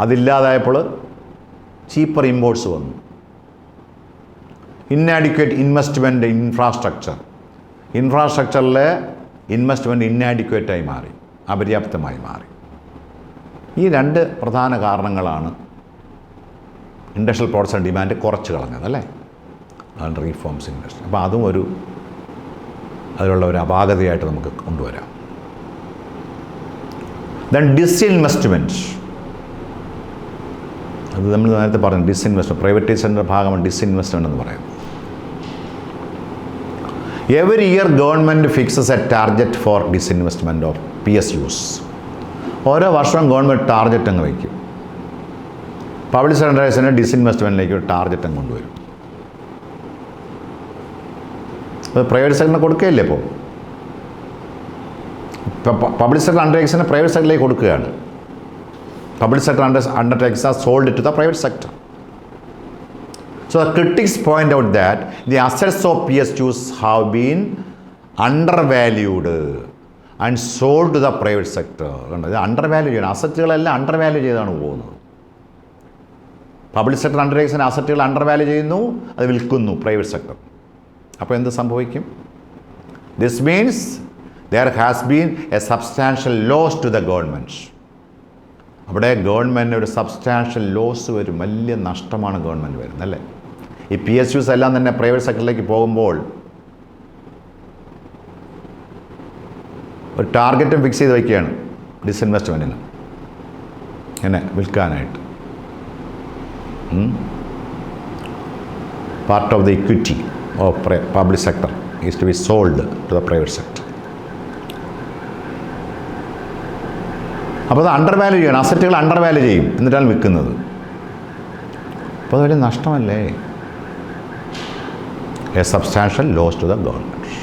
അതില്ലാതായപ്പോൾ ചീപ്പർ ഇമ്പോർട്ട്സ് വന്നു. ഇന്നാഡിക്വേറ്റ് ഇൻവെസ്റ്റ്മെൻറ്റ് ഇൻഫ്രാസ്ട്രക്ചറിലെ ഇൻവെസ്റ്റ്മെൻറ്റ് ഇന്നാഡിക്വേറ്റായി മാറി, അപര്യാപ്തമായി മാറി. ഈ രണ്ട് പ്രധാന കാരണങ്ങളാണ് ഇൻഡസ്ട്രിയൽ പ്രോഡക്ട്സ് ഡിമാൻഡ് കുറച്ച് കളഞ്ഞത്, അല്ലേ? അതാണ് റീഫോംസ് ഇൻഡസ്ട്രി. അപ്പോൾ അതും അതിലുള്ള ഒരു അപാകതയായിട്ട് നമുക്ക് കൊണ്ടുവരാം. ദെൻ ഡിസ്ഇൻവെസ്റ്റ്മെൻറ്റ്, അത് നമ്മൾ നേരത്തെ പറഞ്ഞു. ഡിസ്ഇൻവെസ്റ്റ്മെൻറ്റ് പ്രൈവറ്റൈസേഷൻ്റെ ഭാഗമാണ് ഡിസ്ഇൻവെസ്റ്റ്മെൻറ്റ് എന്ന് പറയുന്നത്. Every year government fixes a target for disinvestment of PSUs. ഓരോ വർഷവും ഗവൺമെൻറ് ടാർഗറ്റ് അങ്ങ് വയ്ക്കും. പബ്ലിക് സെക്ടറിന് ഡിസ്ഇൻവെസ്റ്റ്മെൻറ്റിലേക്ക് ഒരു ടാർഗറ്റ് അങ്ങ് കൊണ്ടുവരും. അത് പ്രൈവറ്റ് സെക്ടറിന് കൊടുക്കുകയില്ലേ? ഇപ്പോൾ പബ്ലിക് സെക്ടർ അണ്ടർടേക്സിനെ പ്രൈവറ്റ് സെക്ടറിലേക്ക് കൊടുക്കുകയാണ്. Public sector undertakes are sold to the private sector. So the critics point out that the assets of PSUs have been undervalued and sold to the private sector. ഇത് അണ്ടർവാല്യൂ ചെയ്യണം. അസറ്റുകളെല്ലാം അണ്ടർവാല്യൂ ചെയ്താണ് പോകുന്നത്. പബ്ലിക് സെക്ടർ അണ്ടർടേക്സിന് അസറ്റുകൾ അണ്ടർവാല്യൂ ചെയ്യുന്നു, അത് വിൽക്കുന്നു പ്രൈവറ്റ് സെക്ടർ. അപ്പോൾ എന്ത് സംഭവിക്കും? This means there has been a substantial loss to the government. അവിടെ ഗവൺമെൻറ് ഒരു സബ്സ്റ്റാൻഷ്യൽ ലോസ് വരും, വലിയ നഷ്ടമാണ് ഗവൺമെൻറ് വരുന്നത്, അല്ലേ? ഈ PSUs എല്ലാം തന്നെ പ്രൈവറ്റ് സെക്ടറിലേക്ക് പോകുമ്പോൾ ഒരു ടാർഗറ്റും ഫിക്സ് ചെയ്ത് വയ്ക്കുകയാണ് ഡിസ്ഇൻവെസ്റ്റ്മെൻറ്റിന്, ഇങ്ങനെ വിൽക്കാനായിട്ട്. Part of the equity of public sector is to be sold to the private sector. അപ്പോൾ അത് അണ്ടർവാല്യൂ ചെയ്യണം, അസറ്റുകൾ അണ്ടർവാല്യൂ ചെയ്യും, എന്നിട്ടാണ് വിൽക്കുന്നത്. അപ്പോൾ അത് വലിയ നഷ്ടമല്ലേ? A substantial loss to the government.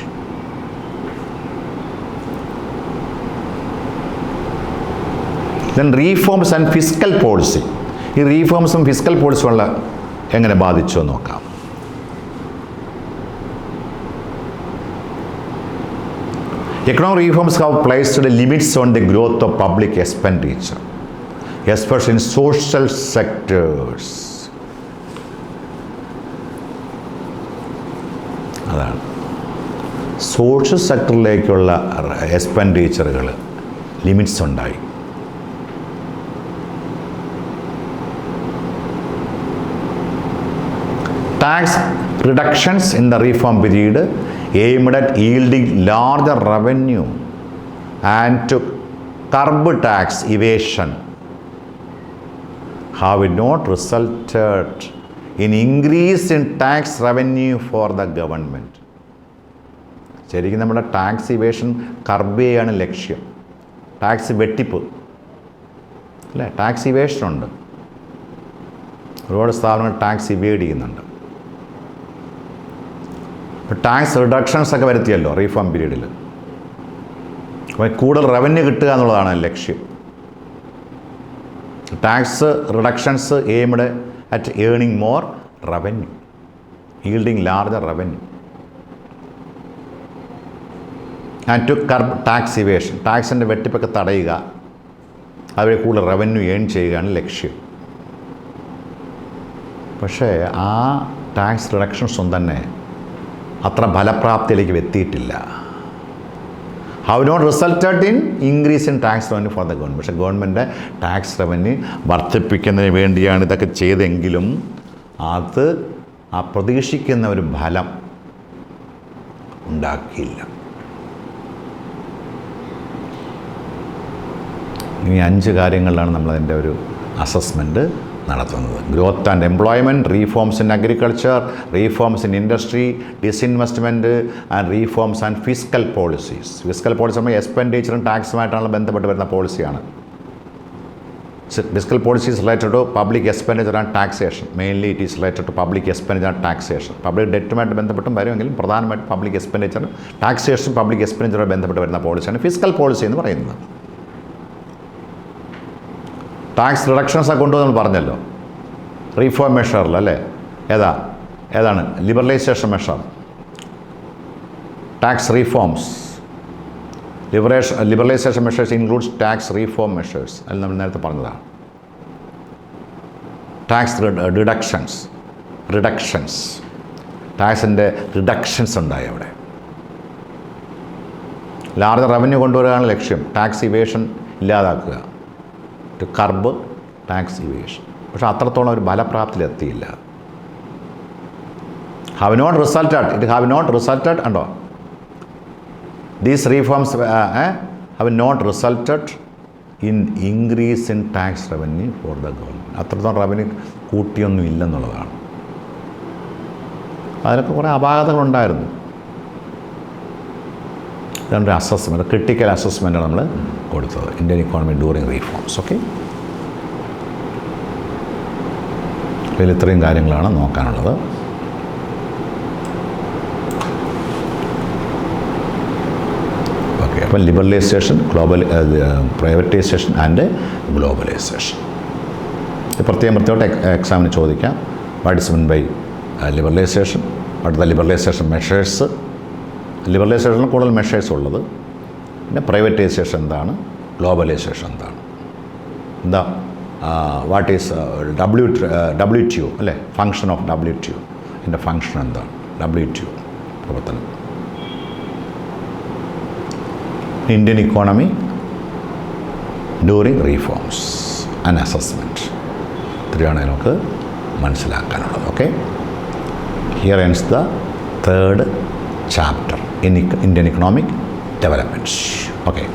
Then reforms and fiscal policy. ഈ റീഫോംസും ഫിസ്ക്കൽ പോളിസിയുള്ള എങ്ങനെ ബാധിച്ചു എന്ന് നോക്കാം. Economic reforms have placed limits on the growth of public expenditure, especially in social sectors. അതാണ് സോഷ്യൽ സെക്ടറിലേക്കുള്ള എക്സ്പെൻഡിച്ചറുകൾ ലിമിറ്റ്സ് ഉണ്ടായി. Tax reductions in the reform period aimed at yielding larger revenue and to curb tax evasion have not resulted in increase in tax revenue for the government. ശരിക്കും നമ്മുടെ ടാക്സ് ഇവേഷൻ കർബ് ചെയ്യാണ് ലക്ഷ്യം. ടാക്സ് വെട്ടിപ്പ് അല്ലേ, ടാക്സ് ഇവേഷനുണ്ട്. ഒരുപാട് സ്ഥാപനങ്ങൾ ടാക്സ് ഇവേഡ് ചെയ്യുന്നുണ്ട്. ഇപ്പോൾ ടാക്സ് റിഡക്ഷൻസ് ഒക്കെ വരുത്തിയല്ലോ റീഫോം പീരീഡിൽ. അപ്പോൾ കൂടുതൽ റവന്യൂ കിട്ടുക എന്നുള്ളതാണ് ലക്ഷ്യം. Tax reductions aimed at earning more revenue, yielding larger revenue. And to curb tax evasion, ടാക്സിൻ്റെ വെട്ടിപ്പൊക്കെ തടയുക, അവരെ കൂടുതൽ റവന്യൂ ഏൺ ചെയ്യുകയാണ് ലക്ഷ്യം. പക്ഷേ ആ ടാക്സ് റിഡക്ഷൻസും തന്നെ അത്ര ഫലപ്രാപ്തിയിലേക്ക് എത്തിയിട്ടില്ല. have not resulted in increase in tax revenue for the government. പക്ഷേ ഗവൺമെൻറ് ടാക്സ് റവന്യൂ വർദ്ധിപ്പിക്കുന്നതിന് വേണ്ടിയാണ് ഇതൊക്കെ ചെയ്തെങ്കിലും അത് ആ പ്രതീക്ഷിക്കുന്ന ഒരു ഫലം ഉണ്ടാക്കിയില്ല. ഈ 5 കാര്യങ്ങളിലാണ് നമ്മളതിൻ്റെ ഒരു അസസ്മെൻറ്റ് നടത്തുന്നത്. Growth and employment, reforms in agriculture, reforms in industry, disinvestment and reforms and fiscal policies. Fiscal policy നമ്മൾ എക്സ്പെൻഡിച്ചറും ടാക്സുമായിട്ടാണ് ബന്ധപ്പെട്ട് വരുന്ന പോളിസിയാണ്. Fiscal policy is related to public expenditure and taxation. Mainly it is related to public expenditure and taxation. Public ഡെറ്റുമായിട്ട് ബന്ധപ്പെട്ടും വരുമെങ്കിലും പ്രധാനമായിട്ട് പബ്ലിക് എക്സ്പെൻഡിച്ചർ, ടാക്സേഷൻ, പബ്ലിക് എക്സ്പെൻഡിച്ചറുമായി ബന്ധപ്പെട്ട് വരുന്ന പോളിസിയാണ് ഫിസ്ക്കൽ പോളിസി എന്ന് പറയുന്നത്. ടാക്സ് റിഡക്ഷൻസൊക്കെ കൊണ്ടുവന്ന് നമ്മൾ പറഞ്ഞല്ലോ റീഫോം മെഷറിൽ അല്ലേ. ഏതാണ് liberalisation measure, tax reforms. Liberalisation measures includes tax reform measures. അതിൽ നമ്മൾ നേരത്തെ പറഞ്ഞതാണ്. ടാക്സ് റിഡക്ഷൻസ്, ടാക്സിൻ്റെ റിഡക്ഷൻസ് ഉണ്ടായി അവിടെ. ലാർജ് റവന്യൂ കൊണ്ടുവരികയാണ് ലക്ഷ്യം, ടാക്സ് ഇവേഷൻ ഇല്ലാതാക്കുക, ടു കർബ് ടാക്സ് ഇവേഷൻ. പക്ഷേ അത്രത്തോളം ഒരു ഫലപ്രാപ്തിയിലെത്തിയില്ല. ഹാവ് നോട്ട് റിസൾട്ടഡ് ഉണ്ടോ, these reforms have not resulted in increase in tax revenue for the government. അത്രത്തോളം റവന്യൂ കൂട്ടിയൊന്നും ഇല്ലെന്നുള്ളതാണ്. അതിനൊക്കെ കുറേ അപാകതകളുണ്ടായിരുന്നു. ഇതാണ് അസസ്മെൻറ്റ്, ക്രിട്ടിക്കൽ അസസ്മെൻറ്റാണ് നമ്മൾ കൊടുത്തത് Indian economy during reforms. Okay, ഇതിൽ ഇത്രയും കാര്യങ്ങളാണ് നോക്കാനുള്ളത്. ഓക്കെ, അപ്പം ലിബറലൈസേഷൻ, പ്രൈവറ്റൈസേഷൻ ആൻഡ് ഗ്ലോബലൈസേഷൻ. പ്രത്യേകമായിട്ട് എക്സാമിന് ചോദിക്കാം. What is mean by liberalisation, what the liberalisation measures. ലിബറലൈസേഷനിൽ കൂടുതൽ മെഷേഴ്സ് ഉള്ളത്. പിന്നെ പ്രൈവറ്റൈസേഷൻ എന്താണ്, ഗ്ലോബലൈസേഷൻ എന്താണ്, വാട്ട് ഈസ് WTO അല്ലേ, ഫങ്ഷൻ ഓഫ് WTO, ഇതിൻ്റെ ഫങ്ഷൻ എന്താണ്, WTO പ്രവർത്തനം. Indian economy during reforms and assessment. ഇത്രയാണ് നമുക്ക് മനസ്സിലാക്കാനുള്ളത്. Okay, here ends the 3rd chapter in Indian economic development. Okay.